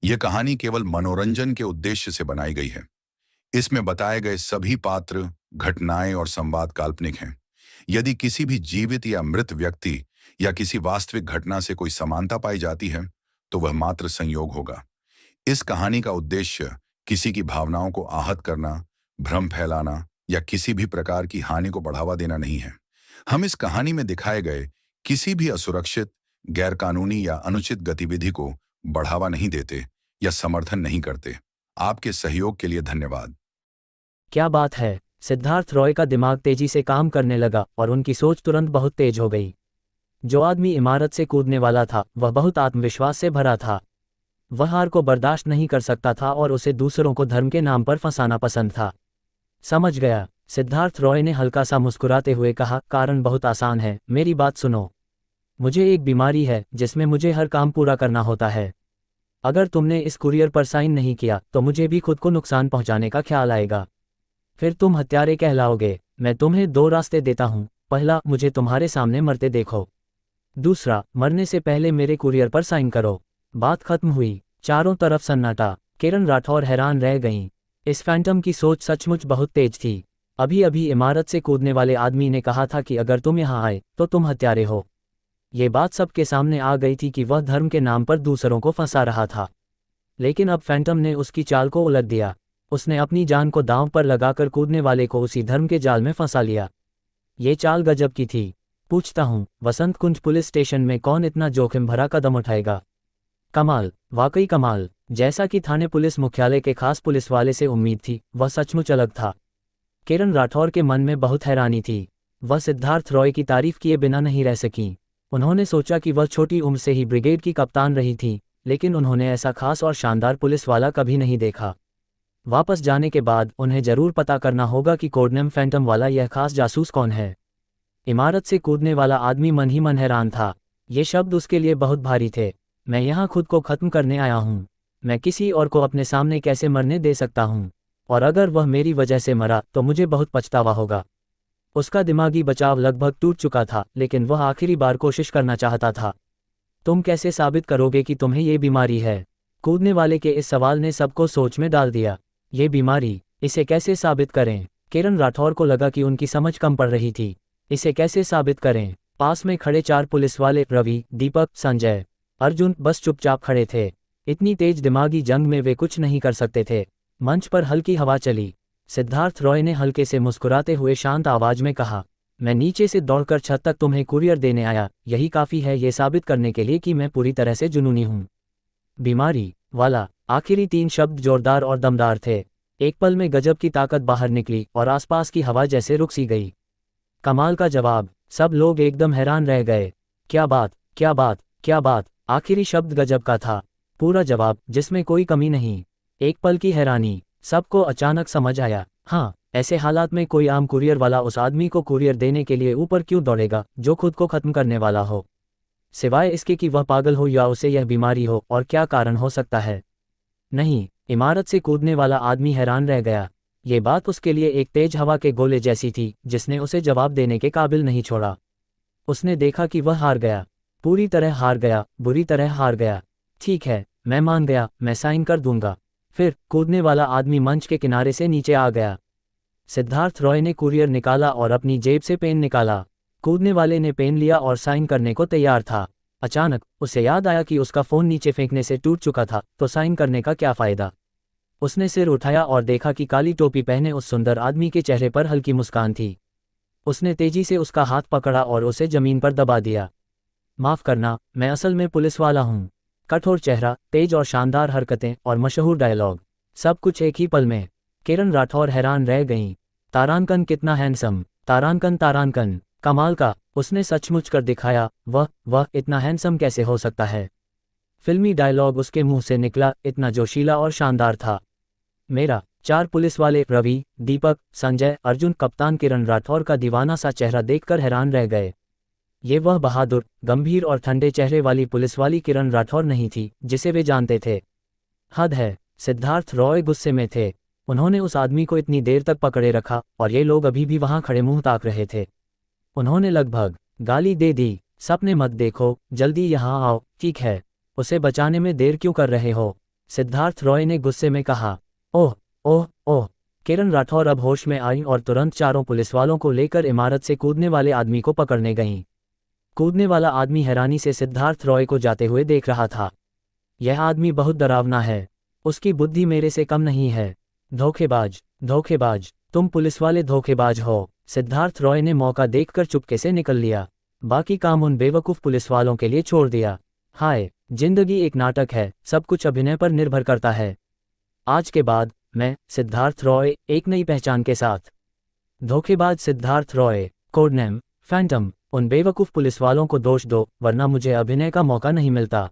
यह कहानी केवल मनोरंजन के उद्देश्य से बनाई गई है। इसमें बताए गए सभी पात्र, घटनाएं और संवाद काल्पनिक हैं। यदि किसी भी जीवित या मृत व्यक्ति या किसी वास्तविक घटना से कोई समानता पाई जाती है, तो वह मात्र संयोग होगा। इस कहानी का उद्देश्य किसी की भावनाओं को आहत करना, भ्रम फैलाना या किसी भी प्रकार की हानि को बढ़ावा देना नहीं है। हम इस कहानी में दिखाए गए किसी भी असुरक्षित, गैरकानूनी या अनुचित गतिविधि को बढ़ावा नहीं देते या समर्थन नहीं करते। आपके सहयोग के लिए धन्यवाद। क्या बात है। सिद्धार्थ रॉय का दिमाग तेजी से काम करने लगा और उनकी सोच तुरंत बहुत तेज हो गई। जो आदमी इमारत से कूदने वाला था वह बहुत आत्मविश्वास से भरा था। वह हार को बर्दाश्त नहीं कर सकता था और उसे दूसरों को धर्म के नाम पर फंसाना पसंद था। समझ गया, सिद्धार्थ रॉय ने हल्का सा मुस्कुराते हुए कहा, कारण बहुत आसान है, मेरी बात सुनो। मुझे एक बीमारी है जिसमें मुझे हर काम पूरा करना होता है। अगर तुमने इस कुरियर पर साइन नहीं किया तो मुझे भी खुद को नुकसान पहुंचाने का ख्याल आएगा। फिर तुम हत्यारे कहलाओगे। मैं तुम्हें दो रास्ते देता हूं। पहला, मुझे तुम्हारे सामने मरते देखो। दूसरा, मरने से पहले मेरे कुरियर पर साइन करो। बात खत्म हुई। चारों तरफ सन्नाटा। किरण राठौर हैरान रह गईं। इस फैंटम की सोच सचमुच बहुत तेज थी। अभी अभी इमारत से कूदने वाले आदमी ने कहा था कि अगर तुम यहाँ आए तो तुम हत्यारे हो। ये बात सबके सामने आ गई थी कि वह धर्म के नाम पर दूसरों को फंसा रहा था। लेकिन अब फैंटम ने उसकी चाल को उलट दिया। उसने अपनी जान को दांव पर लगाकर कूदने वाले को उसी धर्म के जाल में फंसा लिया। ये चाल गजब की थी। पूछता हूँ, वसंत कुंज पुलिस स्टेशन में कौन इतना जोखिम भरा कदम उठाएगा? कमाल, वाकई कमाल। जैसा कि थाने पुलिस मुख्यालय के खास पुलिस वाले से उम्मीद थी, वह सचमुच अलग था। किरण राठौर के मन में बहुत हैरानी थी। वह सिद्धार्थ रॉय की तारीफ किए बिना नहीं रह सकी। उन्होंने सोचा कि वह छोटी उम्र से ही ब्रिगेड की कप्तान रही थी, लेकिन उन्होंने ऐसा खास और शानदार पुलिस वाला कभी नहीं देखा। वापस जाने के बाद उन्हें जरूर पता करना होगा कि कोडनेम फैंटम वाला यह खास जासूस कौन है। इमारत से कूदने वाला आदमी मन ही मन हैरान था। ये शब्द उसके लिए बहुत भारी थे। मैं यहाँ खुद को खत्म करने आया हूँ। मैं किसी और को अपने सामने कैसे मरने दे सकता हूँ? और अगर वह मेरी वजह से मरा तो मुझे बहुत पछतावा होगा। उसका दिमागी बचाव लगभग टूट चुका था, लेकिन वह आखिरी बार कोशिश करना चाहता था। तुम कैसे साबित करोगे कि तुम्हें ये बीमारी है? कूदने वाले के इस सवाल ने सबको सोच में डाल दिया। ये बीमारी, इसे कैसे साबित करें? किरण राठौर को लगा कि उनकी समझ कम पड़ रही थी। इसे कैसे साबित करें? पास में खड़े चार पुलिस वाले, रवि, दीपक, संजय, अर्जुन, बस चुपचाप खड़े थे। इतनी तेज दिमागी जंग में वे कुछ नहीं कर सकते थे। मंच पर हल्की हवा चली। सिद्धार्थ रॉय ने हल्के से मुस्कुराते हुए शांत आवाज में कहा, मैं नीचे से दौड़कर छत तक तुम्हें कुरियर देने आया। यही काफी है ये साबित करने के लिए कि मैं पूरी तरह से जुनूनी हूं। बीमारी वाला आखिरी तीन शब्द जोरदार और दमदार थे। एक पल में गजब की ताकत बाहर निकली और आसपास की हवा जैसे रुक सी गई। कमाल का जवाब। सब लोग एकदम हैरान रह गए। क्या बात, क्या बात, क्या बात। आखिरी शब्द गजब का था। पूरा जवाब जिसमें कोई कमी नहीं। एक पल की हैरानी। सबको अचानक समझ आया, हाँ, ऐसे हालात में कोई आम कुरियर वाला उस आदमी को कुरियर देने के लिए ऊपर क्यों दौड़ेगा जो खुद को खत्म करने वाला हो? सिवाय इसके कि वह पागल हो या उसे यह बीमारी हो, और क्या कारण हो सकता है? नहीं, इमारत से कूदने वाला आदमी हैरान रह गया। ये बात उसके लिए एक तेज हवा के गोले जैसी थी जिसने उसे जवाब देने के काबिल नहीं छोड़ा। उसने देखा कि वह हार गया, पूरी तरह हार गया, बुरी तरह हार गया। ठीक है, मैं मान गया, मैं साइन कर दूंगा। फिर कूदने वाला आदमी मंच के किनारे से नीचे आ गया। सिद्धार्थ रॉय ने कुरियर निकाला और अपनी जेब से पेन निकाला। कूदने वाले ने पेन लिया और साइन करने को तैयार था। अचानक उसे याद आया कि उसका फोन नीचे फेंकने से टूट चुका था, तो साइन करने का क्या फायदा? उसने सिर उठाया और देखा कि काली टोपी पहने उस सुंदर आदमी के चेहरे पर हल्की मुस्कान थी। उसने तेजी से उसका हाथ पकड़ा और उसे जमीन पर दबा दिया। माफ करना, मैं असल में पुलिस वाला हूँ। कठोर चेहरा, तेज और शानदार हरकतें और मशहूर डायलॉग, सब कुछ एक ही पल में। किरण राठौर हैरान रह गईं। तारांकन कितना हैंडसम, तारांकन, तारांकन, कमाल का, उसने सचमुच कर दिखाया। वह इतना हैंडसम कैसे हो सकता है? फिल्मी डायलॉग उसके मुंह से निकला, इतना जोशीला और शानदार था। मेरा चार पुलिस वाले, रवि, दीपक, संजय, अर्जुन, कप्तान किरण राठौर का दीवाना सा चेहरा देखकर हैरान रह गए। ये वह बहादुर, गंभीर और ठंडे चेहरे वाली पुलिस वाली किरण राठौर नहीं थी जिसे वे जानते थे। हद है। सिद्धार्थ रॉय गुस्से में थे। उन्होंने उस आदमी को इतनी देर तक पकड़े रखा और ये लोग अभी भी वहां खड़े मुंह ताक रहे थे। उन्होंने लगभग गाली दे दी, सपने मत देखो, जल्दी यहाँ आओ। ठीक है, उसे बचाने में देर क्यों कर रहे हो? सिद्धार्थ रॉय ने गुस्से में कहा। ओह ओह ओह। किरण राठौर अब होश में आई और तुरंत चारों पुलिसवालों को लेकर इमारत से कूदने वाले आदमी को पकड़ने गईं। कूदने वाला आदमी हैरानी से सिद्धार्थ रॉय को जाते हुए देख रहा था। यह आदमी बहुत डरावना है। उसकी बुद्धि मेरे से कम नहीं है। धोखेबाज, धोखेबाज, तुम पुलिसवाले धोखेबाज हो। सिद्धार्थ रॉय ने मौका देखकर चुपके से निकल लिया। बाकी काम उन बेवकूफ़ पुलिसवालों के लिए छोड़ दिया। हाय, जिंदगी एक नाटक है, सब कुछ अभिनय पर निर्भर करता है। आज के बाद मैं, सिद्धार्थ रॉय, एक नई पहचान के साथ। धोखेबाज Siddharth Roy, code name Phantom. उन बेवकूफ़ पुलिसवालों को दोष दो, वरना मुझे अभिनय का मौका नहीं मिलता।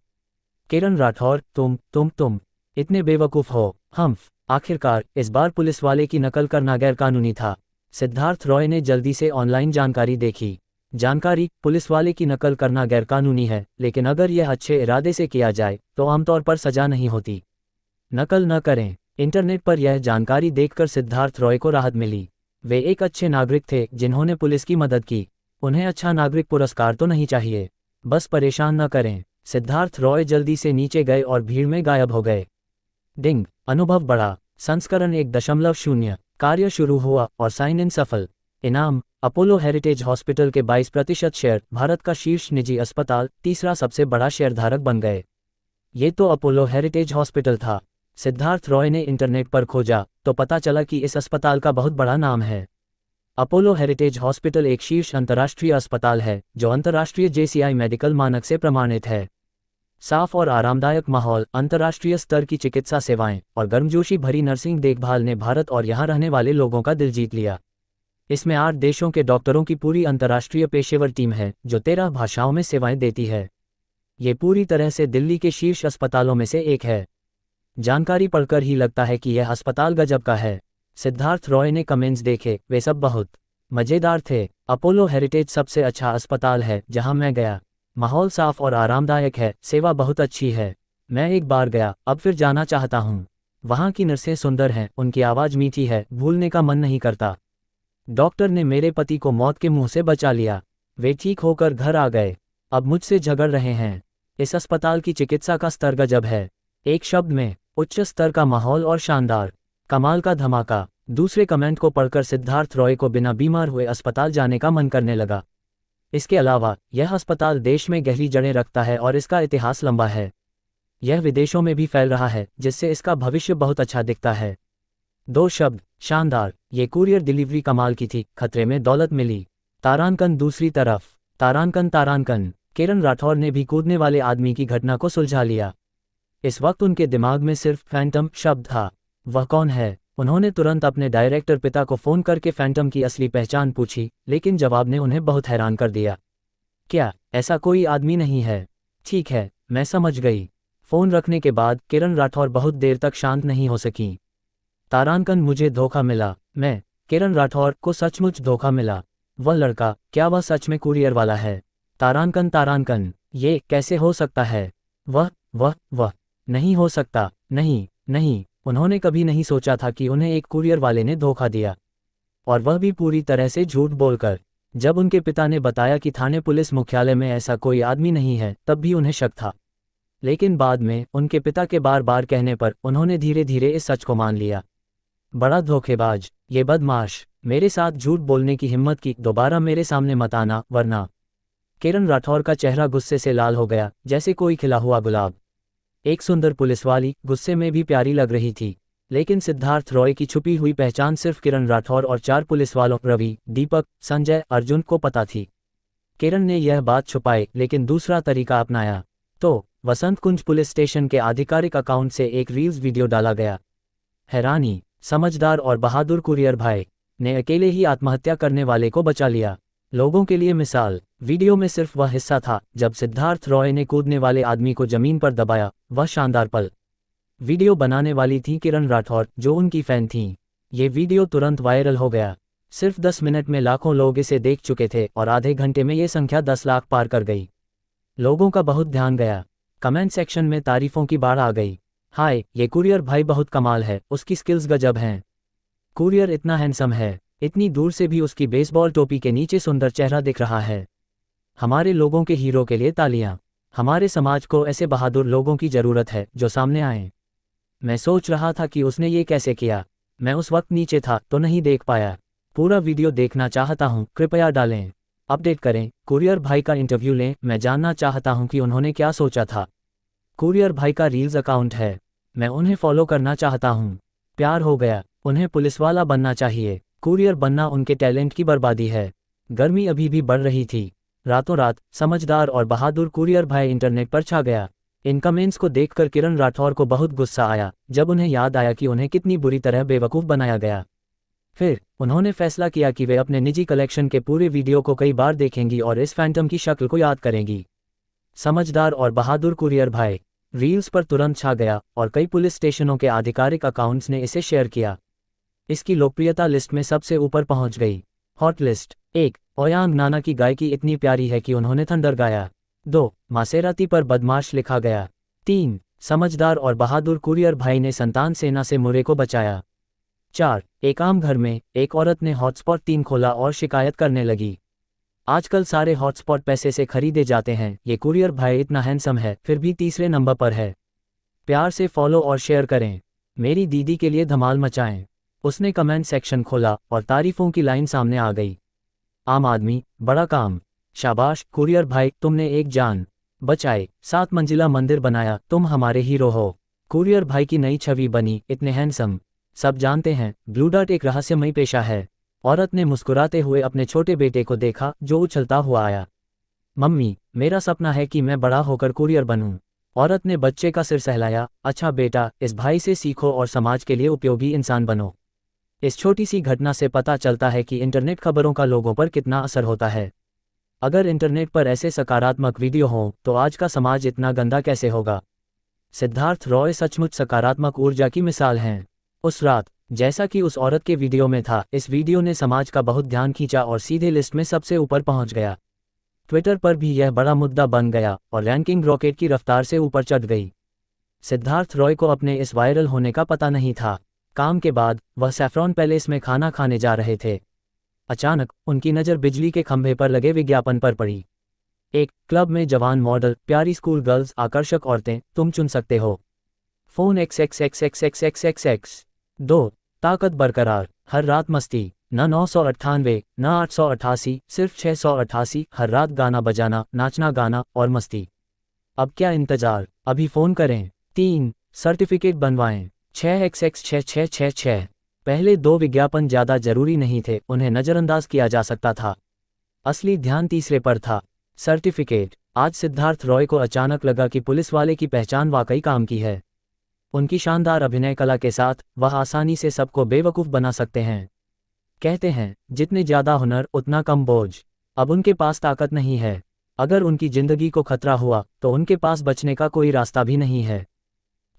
किरण राठौर, तुम इतने बेवकूफ़ हो। हम्फ। आखिरकार इस बार पुलिसवाले की नकल करना गैरकानूनी था। सिद्धार्थ रॉय ने जल्दी से ऑनलाइन जानकारी देखी। जानकारी, पुलिसवाले की नकल करना गैरकानूनी है, लेकिन अगर यह अच्छे इरादे से किया जाए तो आमतौर पर सजा नहीं होती। नकल न करें। इंटरनेट पर यह जानकारी देखकर सिद्धार्थ रॉय को राहत मिली। वे एक अच्छे नागरिक थे जिन्होंने पुलिस की मदद की। उन्हें अच्छा नागरिक पुरस्कार तो नहीं चाहिए, बस परेशान न करें। सिद्धार्थ रॉय जल्दी से नीचे गए और भीड़ में गायब हो गए। डिंग। अनुभव बढ़ा। संस्करण 1.0। कार्य शुरू हुआ और साइन इन सफल। इनाम, अपोलो हेरिटेज हॉस्पिटल के 22% शेयर। भारत का शीर्ष निजी अस्पताल, तीसरा सबसे बड़ा शेयरधारक बन गए। ये तो अपोलो हेरिटेज हॉस्पिटल था। सिद्धार्थ रॉय ने इंटरनेट पर खोजा तो पता चला कि इस अस्पताल का बहुत बड़ा नाम है। अपोलो हेरिटेज हॉस्पिटल एक शीर्ष अंतर्राष्ट्रीय अस्पताल है जो अंतर्राष्ट्रीय JCI मेडिकल मानक से प्रमाणित है। साफ और आरामदायक माहौल, अंतर्राष्ट्रीय स्तर की चिकित्सा सेवाएं और गर्मजोशी भरी नर्सिंग देखभाल ने भारत और यहां रहने वाले लोगों का दिल जीत लिया। इसमें 8 देशों के डॉक्टरों की पूरी अंतर्राष्ट्रीय पेशेवर टीम है जो 13 भाषाओं में सेवाएं देती है। ये पूरी तरह से दिल्ली के शीर्ष अस्पतालों में से एक है। जानकारी पढ़कर ही लगता है कि यह अस्पताल गजब का है। सिद्धार्थ रॉय ने कमेंट्स देखे, वे सब बहुत मज़ेदार थे। अपोलो हेरिटेज सबसे अच्छा अस्पताल है जहां मैं गया। माहौल साफ और आरामदायक है, सेवा बहुत अच्छी है। मैं एक बार गया, अब फिर जाना चाहता हूँ। वहाँ की नर्सें सुंदर हैं, उनकी आवाज़ मीठी है, भूलने का मन नहीं करता। डॉक्टर ने मेरे पति को मौत के मुंह से बचा लिया। वे ठीक होकर घर आ गए, अब मुझसे झगड़ रहे हैं। इस अस्पताल की चिकित्सा का स्तर गजब है। एक शब्द में, उच्च स्तर का माहौल और शानदार, कमाल का धमाका। दूसरे कमेंट को पढ़कर सिद्धार्थ रॉय को बिना बीमार हुए अस्पताल जाने का मन करने लगा। इसके अलावा यह अस्पताल देश में गहरी जड़ें रखता है और इसका इतिहास लंबा है। यह विदेशों में भी फैल रहा है, जिससे इसका भविष्य बहुत अच्छा दिखता है। 2 शब्द, शानदार। ये कुरियर डिलीवरी कमाल की थी, खतरे में दौलत मिली। तारांकन दूसरी तरफ, तारांकन। किरण राठौर ने भी कूदने वाले आदमी की घटना को सुलझा लिया। इस वक्त उनके दिमाग में सिर्फ फैंटम शब्द था। वह कौन है? उन्होंने तुरंत अपने डायरेक्टर पिता को फ़ोन करके फैंटम की असली पहचान पूछी, लेकिन जवाब ने उन्हें बहुत हैरान कर दिया। क्या ऐसा कोई आदमी नहीं है? ठीक है, मैं समझ गई। फ़ोन रखने के बाद किरण राठौर बहुत देर तक शांत नहीं हो सकीं। तारांकन, मुझे धोखा मिला। मैं, किरण राठौर को सचमुच धोखा मिला। वह लड़का, क्या वह सच में कुरियर वाला है? तारांकन, ये कैसे हो सकता है? वह नहीं हो सकता। नहीं, उन्होंने कभी नहीं सोचा था कि उन्हें एक कुरियर वाले ने धोखा दिया, और वह भी पूरी तरह से झूठ बोलकर। जब उनके पिता ने बताया कि थाने पुलिस मुख्यालय में ऐसा कोई आदमी नहीं है, तब भी उन्हें शक था। लेकिन बाद में उनके पिता के बार बार कहने पर उन्होंने धीरे धीरे इस सच को मान लिया। बड़ा धोखेबाज, ये बदमाश, मेरे साथ झूठ बोलने की हिम्मत की, दोबारा मेरे सामने मत आना वरना। किरण राठौर का चेहरा गुस्से से लाल हो गया, जैसे कोई खिला हुआ गुलाब। एक सुंदर पुलिसवाली गुस्से में भी प्यारी लग रही थी, लेकिन सिद्धार्थ रॉय की छुपी हुई पहचान सिर्फ किरण राठौर और 4 पुलिसवालों रवि, दीपक, संजय, अर्जुन को पता थी। किरण ने यह बात छुपाई, लेकिन दूसरा तरीका अपनाया। तो वसंत कुंज पुलिस स्टेशन के आधिकारिक अकाउंट से एक रील्स वीडियो डाला गया। हैरानी, समझदार और बहादुर कुरियर भाई ने अकेले ही आत्महत्या करने वाले को बचा लिया। लोगों के लिए मिसाल। वीडियो में सिर्फ वह हिस्सा था जब सिद्धार्थ रॉय ने कूदने वाले आदमी को जमीन पर दबाया, वह शानदार पल। वीडियो बनाने वाली थी किरण राठौर, जो उनकी फैन थीं। ये वीडियो तुरंत वायरल हो गया। सिर्फ 10 मिनट में लाखों लोग इसे देख चुके थे और आधे घंटे में ये संख्या 10 लाख पार कर गई। लोगों का बहुत ध्यान गया। कमेंट सेक्शन में तारीफों की बाढ़ आ गई। हाय, ये कुरियर भाई बहुत कमाल है, उसकी स्किल्स गजब हैं। कुरियर इतना हैंडसम है, इतनी दूर से भी उसकी बेसबॉल टोपी के नीचे सुंदर चेहरा दिख रहा है। हमारे लोगों के हीरो के लिए तालियां। हमारे समाज को ऐसे बहादुर लोगों की जरूरत है जो सामने आएं। मैं सोच रहा था कि उसने ये कैसे किया। मैं उस वक्त नीचे था तो नहीं देख पाया। पूरा वीडियो देखना चाहता हूँ, कृपया डालें। अपडेट करें, कुरियर भाई का इंटरव्यू लें। मैं जानना चाहता हूँ कि उन्होंने क्या सोचा था। कुरियर भाई का रील्स अकाउंट है, मैं उन्हें फॉलो करना चाहता हूँ। प्यार हो गया, उन्हें पुलिस वाला बनना चाहिए। कुरियर बनना उनके टैलेंट की बर्बादी है। गर्मी अभी भी बढ़ रही थी। रातों रात समझदार और बहादुर कुरियर भाई इंटरनेट पर छा गया। इन कमेंट्स को देखकर किरण राठौर को बहुत गुस्सा आया, जब उन्हें याद आया कि उन्हें कितनी बुरी तरह बेवकूफ़ बनाया गया। फिर उन्होंने फैसला किया कि वे अपने निजी कलेक्शन के पूरे वीडियो को कई बार देखेंगी और इस फैंटम की शक्ल को याद करेंगी। समझदार और बहादुर कुरियर भाई रील्स पर तुरंत छा गया और कई पुलिस स्टेशनों के आधिकारिक अकाउंट्स ने इसे शेयर किया। इसकी लोकप्रियता लिस्ट में सबसे ऊपर पहुंच गई। हॉट लिस्ट 1, ओयांग नाना की गायकी इतनी प्यारी है कि उन्होंने थंडर गाया। 2, मासेराती पर बदमाश लिखा गया। 3, समझदार और बहादुर कुरियर भाई ने संतान सेना से मुरे को बचाया। 4, एक आम घर में एक औरत ने हॉटस्पॉट 3 खोला और शिकायत करने लगी। आजकल सारे हॉटस्पॉट पैसे से खरीदे जाते हैं। ये कुरियर भाई इतना हैंडसम है, फिर भी तीसरे नंबर पर है। प्यार से फॉलो और शेयर करें। मेरी दीदी के लिए धमाल मचाएं। उसने कमेंट सेक्शन खोला और तारीफों की लाइन सामने आ गई। आम आदमी, बड़ा काम। शाबाश कुरियर भाई, तुमने एक जान बचाई। 7 मंजिला मंदिर बनाया, तुम हमारे हीरो हो। कुरियर भाई की नई छवि बनी, इतने हैंडसम। सब जानते हैं ब्लू डार्ट एक रहस्यमयी पेशा है। औरत ने मुस्कुराते हुए अपने छोटे बेटे को देखा जो उछलता हुआ आया। मम्मी, मेरा सपना है कि मैं बड़ा होकर कुरियर बनूं। औरत ने बच्चे का सिर सहलाया। अच्छा बेटा, इस भाई से सीखो और समाज के लिए उपयोगी इंसान बनो। इस छोटी सी घटना से पता चलता है कि इंटरनेट खबरों का लोगों पर कितना असर होता है। अगर इंटरनेट पर ऐसे सकारात्मक वीडियो हों तो आज का समाज इतना गंदा कैसे होगा। सिद्धार्थ रॉय सचमुच सकारात्मक ऊर्जा की मिसाल हैं। उस रात, जैसा कि उस औरत के वीडियो में था, इस वीडियो ने समाज का बहुत ध्यान खींचा और सीधे लिस्ट में सबसे ऊपर पहुंच गया। ट्विटर पर भी यह बड़ा मुद्दा बन गया और रैंकिंग रॉकेट की रफ्तार से ऊपर चढ़ गई। सिद्धार्थ रॉय को अपने इस वायरल होने का पता नहीं था। काम के बाद वह सैफ्रॉन पैलेस में खाना खाने जा रहे थे। अचानक उनकी नज़र बिजली के खंभे पर लगे विज्ञापन पर पड़ी। एक क्लब में जवान मॉडल, प्यारी स्कूल गर्ल्स, आकर्षक औरतें, तुम चुन सकते हो। फोन XXXXXXXX 2, ताकत बरकरार, हर रात मस्ती, न 998 न 888, सिर्फ 688, हर रात गाना बजाना, नाचना गाना और मस्ती। अब क्या इंतजार, अभी फ़ोन करें। 3, सर्टिफिकेट बनवाएं, 6XX6666। पहले 2 विज्ञापन ज़्यादा जरूरी नहीं थे, उन्हें नज़रअंदाज किया जा सकता था। असली ध्यान तीसरे पर था, सर्टिफिकेट। आज सिद्धार्थ रॉय को अचानक लगा कि पुलिस वाले की पहचान वाकई काम की है। उनकी शानदार अभिनय कला के साथ वह आसानी से सबको बेवकूफ़ बना सकते हैं। कहते हैं, जितने ज़्यादा हुनर उतना कम बोझ। अब उनके पास ताकत नहीं है। अगर उनकी ज़िंदगी को खतरा हुआ तो उनके पास बचने का कोई रास्ता भी नहीं है।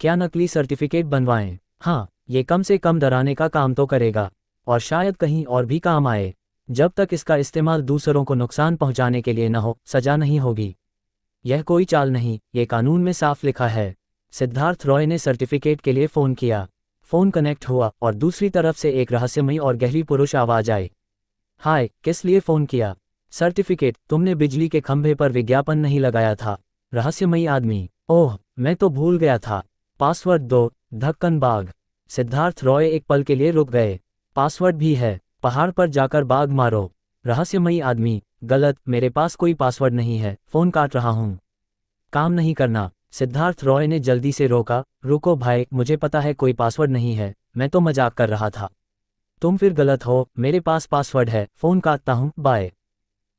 क्या नकली सर्टिफिकेट बनवाएं? हाँ, ये कम से कम डराने का काम तो करेगा और शायद कहीं और भी काम आए। जब तक इसका इस्तेमाल दूसरों को नुकसान पहुंचाने के लिए न हो, सजा नहीं होगी। यह कोई चाल नहीं, ये कानून में साफ लिखा है। सिद्धार्थ रॉय ने सर्टिफिकेट के लिए फ़ोन किया। फ़ोन कनेक्ट हुआ और दूसरी तरफ से एक रहस्यमयी और गहरी पुरुष आवाज़ आई। हाय, किस लिए फ़ोन किया? सर्टिफिकेट, तुमने बिजली के खंभे पर विज्ञापन नहीं लगाया था। रहस्यमयी आदमी, ओह, मैं तो भूल गया था। पासवर्ड दो, ढक्कन बाघ। सिद्धार्थ रॉय एक पल के लिए रुक गए। पासवर्ड भी है, पहाड़ पर जाकर बाघ मारो। रहस्यमयी आदमी, गलत, मेरे पास कोई पासवर्ड नहीं है, फ़ोन काट रहा हूँ। काम नहीं करना। सिद्धार्थ रॉय ने जल्दी से रोका। रुको भाई, मुझे पता है कोई पासवर्ड नहीं है, मैं तो मजाक कर रहा था। तुम फिर गलत हो, मेरे पास पासवर्ड है, फ़ोन काटता हूँ, बाय।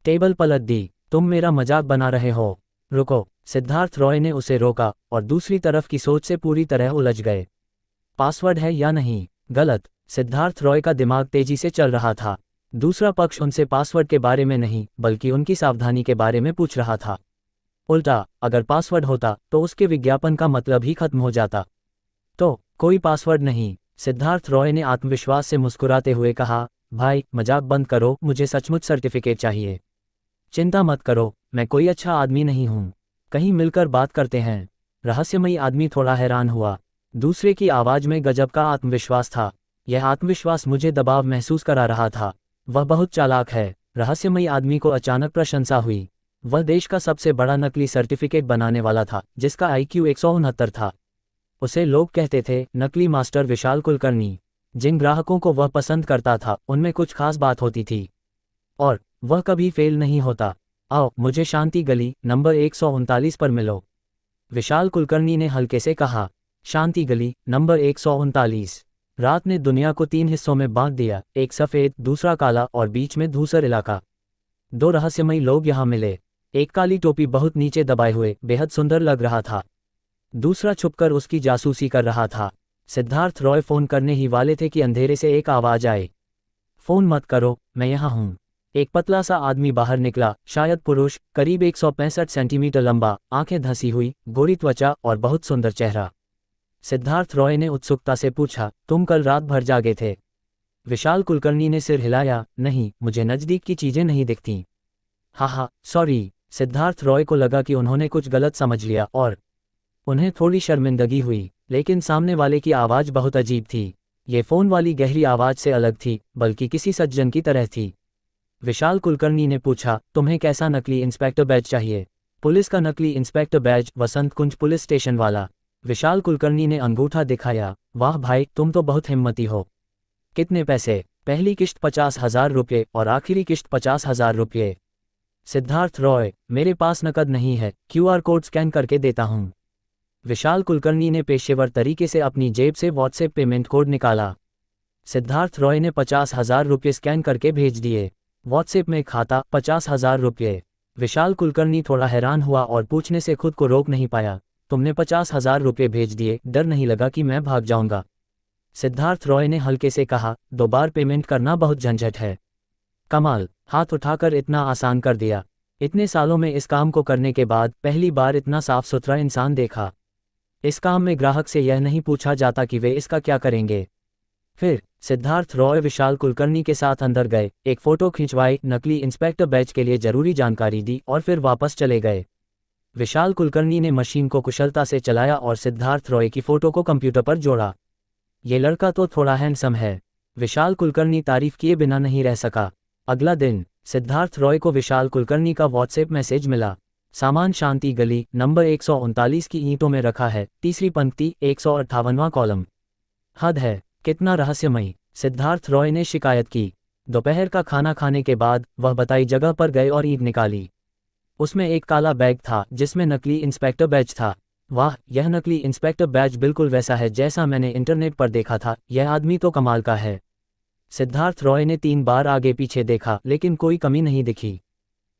टेबल पलट दी। तुम मेरा मजाक बना रहे हो। रुको। सिद्धार्थ रॉय ने उसे रोका और दूसरी तरफ की सोच से पूरी तरह उलझ गए। पासवर्ड है या नहीं? गलत। सिद्धार्थ रॉय का दिमाग तेजी से चल रहा था। दूसरा पक्ष उनसे पासवर्ड के बारे में नहीं, बल्कि उनकी सावधानी के बारे में पूछ रहा था। उल्टा, अगर पासवर्ड होता तो उसके विज्ञापन का मतलब ही खत्म हो जाता। तो कोई पासवर्ड नहीं। सिद्धार्थ रॉय ने आत्मविश्वास से मुस्कुराते हुए कहा, भाई मजाक बंद करो, मुझे सचमुच सर्टिफिकेट चाहिए। चिंता मत करो, मैं कोई अच्छा आदमी नहीं हूँ, कहीं मिलकर बात करते हैं। रहस्यमयी आदमी थोड़ा हैरान हुआ। दूसरे की आवाज़ में गजब का आत्मविश्वास था। यह आत्मविश्वास मुझे दबाव महसूस करा रहा था। वह बहुत चालाक है। रहस्यमयी आदमी को अचानक प्रशंसा हुई। वह देश का सबसे बड़ा नकली सर्टिफिकेट बनाने वाला था, जिसका IQ 169 था। उसे लोग कहते थे नकली मास्टर विशाल कुलकर्णी। जिन ग्राहकों को वह पसंद करता था उनमें कुछ खास बात होती थी और वह कभी फेल नहीं होता। आओ मुझे शांति गली नंबर 139 पर मिलो, विशाल कुलकर्णी ने हल्के से कहा। शांति गली नंबर 139। रात ने दुनिया को 3 हिस्सों में बांट दिया, एक सफ़ेद, दूसरा काला और बीच में धूसर इलाका। 2 रहस्यमयी लोग यहाँ मिले। एक काली टोपी बहुत नीचे दबाए हुए बेहद सुंदर लग रहा था, दूसरा छुपकर उसकी जासूसी कर रहा था। सिद्धार्थ रॉय फ़ोन करने ही वाले थे कि अंधेरे से एक आवाज़ आई, फ़ोन मत करो, मैं यहाँ हूँ। एक पतला सा आदमी बाहर निकला, शायद पुरुष, करीब 165 सेंटीमीटर लंबा, आंखें धंसी हुई, गोरी त्वचा और बहुत सुंदर चेहरा। सिद्धार्थ रॉय ने उत्सुकता से पूछा, तुम कल रात भर जागे थे? विशाल कुलकर्णी ने सिर हिलाया, नहीं, मुझे नज़दीक की चीज़ें नहीं दिखतीं। हाँ, सॉरी। सिद्धार्थ रॉय को लगा कि उन्होंने कुछ गलत समझ लिया और उन्हें थोड़ी शर्मिंदगी हुई, लेकिन सामने वाले की आवाज़ बहुत अजीब थी। ये फ़ोन वाली गहरी आवाज़ से अलग थी, बल्कि किसी सज्जन की तरह थी। विशाल कुलकर्णी ने पूछा, तुम्हें कैसा नकली इंस्पेक्टर बैज चाहिए? पुलिस का नकली इंस्पेक्टर बैज, वसंत कुंज पुलिस स्टेशन वाला। विशाल कुलकर्णी ने अंगूठा दिखाया। वाह भाई, तुम तो बहुत हिम्मती हो। कितने पैसे? पहली किश्त 50,000 रुपये और आखिरी किश्त 50,000 रुपये। सिद्धार्थ रॉय, मेरे पास नकद नहीं है, QR कोड स्कैन करके देता हूँ। विशाल कुलकर्णी ने पेशेवर तरीके से अपनी जेब से व्हाट्सएप पेमेंट कोड निकाला। सिद्धार्थ रॉय ने 50,000 रुपये स्कैन करके भेज दिए। व्हाट्सएप में खाता 50,000 रुपये। विशाल कुलकर्णी थोड़ा हैरान हुआ और पूछने से खुद को रोक नहीं पाया, तुमने 50,000 रुपये भेज दिए, डर नहीं लगा कि मैं भाग जाऊंगा? सिद्धार्थ रॉय ने हल्के से कहा, 2 बार पेमेंट करना बहुत झंझट है। कमाल, हाथ उठाकर इतना आसान कर दिया। इतने सालों में इस काम को करने के बाद पहली बार इतना साफ सुथरा इंसान देखा। इस काम में ग्राहक से यह नहीं पूछा जाता कि वे इसका क्या करेंगे। फिर सिद्धार्थ रॉय विशाल कुलकर्णी के साथ अंदर गए, एक फ़ोटो खिंचवाई, नकली इंस्पेक्टर बैज के लिए ज़रूरी जानकारी दी और फिर वापस चले गए। विशाल कुलकर्णी ने मशीन को कुशलता से चलाया और सिद्धार्थ रॉय की फ़ोटो को कंप्यूटर पर जोड़ा। ये लड़का तो थोड़ा हैंडसम है, विशाल कुलकर्णी तारीफ किए बिना नहीं रह सका। अगला दिन सिद्धार्थ रॉय को विशाल कुलकर्णी का व्हाट्सएप मैसेज मिला, सामान शांति गली नंबर 139 की ईंटों में रखा है, तीसरी पंक्ति 158वां कॉलम। हद है, कितना रहस्यमयी, सिद्धार्थ रॉय ने शिकायत की। दोपहर का खाना खाने के बाद वह बताई जगह पर गए और ईंट निकाली। उसमें एक काला बैग था जिसमें नकली इंस्पेक्टर बैज था। वाह, यह नकली इंस्पेक्टर बैज बिल्कुल वैसा है जैसा मैंने इंटरनेट पर देखा था, यह आदमी तो कमाल का है। सिद्धार्थ रॉय ने 3 बार आगे पीछे देखा लेकिन कोई कमी नहीं दिखी।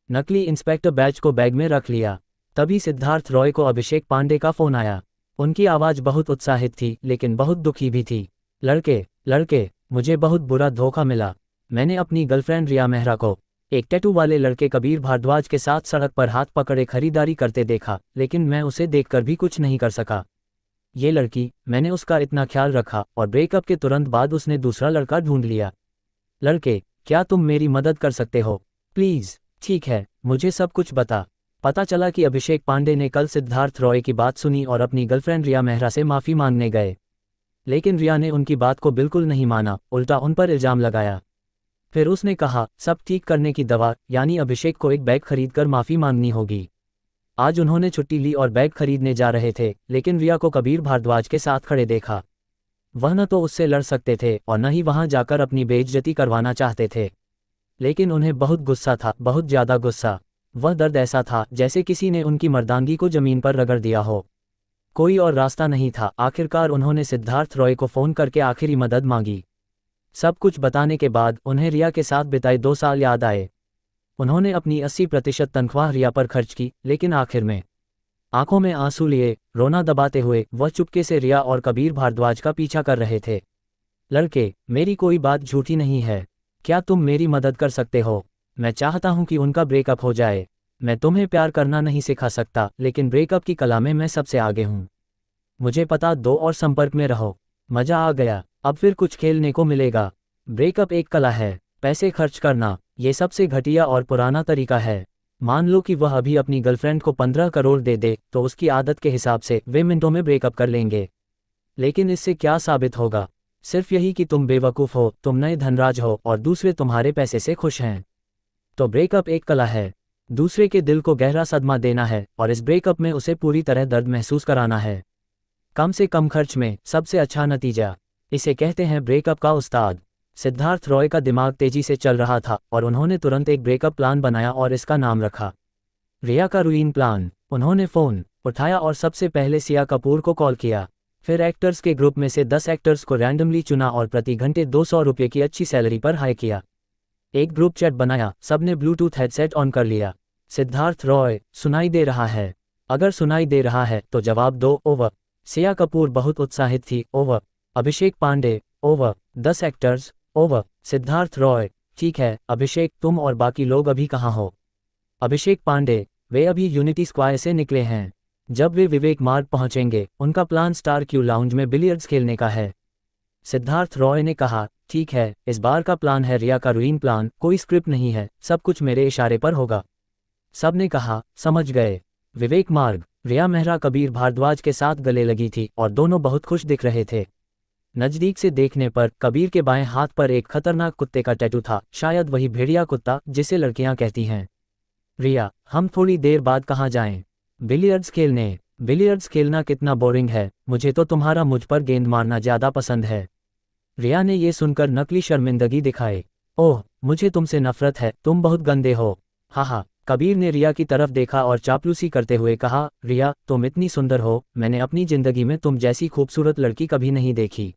नकली इंस्पेक्टर बैज को बैग में रख लिया। तभी सिद्धार्थ रॉय को अभिषेक पांडे का फ़ोन आया। उनकी आवाज़ बहुत उत्साहित थी लेकिन बहुत दुखी भी थी। लड़के, मुझे बहुत बुरा धोखा मिला। मैंने अपनी गर्लफ्रेंड रिया मेहरा को एक टैटू वाले लड़के कबीर भारद्वाज के साथ सड़क पर हाथ पकड़े खरीदारी करते देखा, लेकिन मैं उसे देखकर भी कुछ नहीं कर सका। ये लड़की, मैंने उसका इतना ख्याल रखा और ब्रेकअप के तुरंत बाद उसने दूसरा लड़का ढूंढ लिया। लड़के, क्या तुम मेरी मदद कर सकते हो? प्लीज़। ठीक है, मुझे सब कुछ बता। पता चला कि अभिषेक पांडे ने कल सिद्धार्थ रॉय की बात सुनी और अपनी गर्लफ्रेंड रिया मेहरा से माफ़ी मांगने गए, लेकिन रिया ने उनकी बात को बिल्कुल नहीं माना, उल्टा उन पर इल्ज़ाम लगाया। फिर उसने कहा, सब ठीक करने की दवा, यानी अभिषेक को एक बैग खरीदकर माफ़ी मांगनी होगी। आज उन्होंने छुट्टी ली और बैग खरीदने जा रहे थे, लेकिन रिया को कबीर भारद्वाज के साथ खड़े देखा। वह न तो उससे लड़ सकते थे और न ही वहां जाकर अपनी बेइज्जती करवाना चाहते थे, लेकिन उन्हें बहुत गुस्सा था, बहुत ज़्यादा गुस्सा। वह दर्द ऐसा था जैसे किसी ने उनकी मर्दानगी को ज़मीन पर रगड़ दिया हो। कोई और रास्ता नहीं था। आखिरकार उन्होंने सिद्धार्थ रॉय को फ़ोन करके आखिरी मदद मांगी। सब कुछ बताने के बाद उन्हें रिया के साथ बिताए 2 साल याद आए। उन्होंने अपनी 80% तनख्वाह रिया पर खर्च की, लेकिन आखिर में आंखों में आंसू लिए, रोना दबाते हुए वह चुपके से रिया और कबीर भारद्वाज का पीछा कर रहे थे। लड़के, मेरी कोई बात झूठी नहीं है, क्या तुम मेरी मदद कर सकते हो? मैं चाहता हूं कि उनका ब्रेकअप हो जाए। मैं तुम्हें प्यार करना नहीं सिखा सकता, लेकिन ब्रेकअप की कला में मैं सबसे आगे हूं। मुझे पता दो और संपर्क में रहो। मजा आ गया, अब फिर कुछ खेलने को मिलेगा। ब्रेकअप एक कला है, पैसे खर्च करना ये सबसे घटिया और पुराना तरीका है। मान लो कि वह अभी अपनी गर्लफ्रेंड को 15 करोड़ दे दे, तो उसकी आदत के हिसाब से वे मिनटों में ब्रेकअप कर लेंगे। लेकिन इससे क्या साबित होगा? सिर्फ यही कि तुम बेवकूफ़ हो, तुम नए धनराज हो और दूसरे तुम्हारे पैसे से खुश हैं। तो ब्रेकअप एक कला है, दूसरे के दिल को गहरा सदमा देना है और इस ब्रेकअप में उसे पूरी तरह दर्द महसूस कराना है। कम से कम खर्च में सबसे अच्छा नतीजा, इसे कहते हैं ब्रेकअप का उस्ताद। सिद्धार्थ रॉय का दिमाग तेजी से चल रहा था और उन्होंने तुरंत एक ब्रेकअप प्लान बनाया और इसका नाम रखा रिया का रूइन प्लान। उन्होंने फ़ोन उठाया और सबसे पहले सिया कपूर को कॉल किया। फिर एक्टर्स के ग्रुप में से 10 एक्टर्स को रैंडमली चुना और प्रति घंटे 200 रुपये की अच्छी सैलरी पर हायर किया। एक ग्रुप चैट बनाया, सबने ब्लूटूथ हेडसेट ऑन कर लिया। सिद्धार्थ रॉय, सुनाई दे रहा है? अगर सुनाई दे रहा है तो जवाब दो, ओवर। सिया कपूर बहुत उत्साहित थी, over. Abhishek Pandey, over. 10 actors, over. Siddharth Roy, ठीक है अभिषेक, तुम और बाकी लोग अभी कहाँ हो? अभिषेक पांडे, वे अभी यूनिटी स्क्वायर से निकले हैं। जब वे विवेक मार्ग पहुंचेंगे, उनका प्लान स्टार क्यू लाउंज में बिलियर्ड्स खेलने का है। सिद्धार्थ रॉय ने कहा, ठीक है, इस बार का प्लान है रिया का रूइन प्लान, कोई स्क्रिप्ट नहीं है, सब कुछ मेरे इशारे पर होगा। सब ने कहा, समझ गए। विवेक मार्ग, रिया मेहरा कबीर भारद्वाज के साथ गले लगी थी और दोनों बहुत खुश दिख रहे थे। नज़दीक से देखने पर कबीर के बाएं हाथ पर एक खतरनाक कुत्ते का टैटू था, शायद वही भेड़िया कुत्ता जिसे लड़कियां कहती हैं। रिया, हम थोड़ी देर बाद कहाँ जाएं? बिलियर्ड्स खेलने। बिलियर्ड्स खेलना कितना बोरिंग है, मुझे तो तुम्हारा मुझ पर गेंद मारना ज़्यादा पसंद है। रिया ने ये सुनकर नकली शर्मिंदगी दिखाई। ओह, मुझे तुमसे नफरत है, तुम बहुत गंदे हो। हा। कबीर ने रिया की तरफ देखा और चापलूसी करते हुए कहा, रिया तुम इतनी सुंदर हो, मैंने अपनी जिंदगी में तुम जैसी खूबसूरत लड़की कभी नहीं देखी।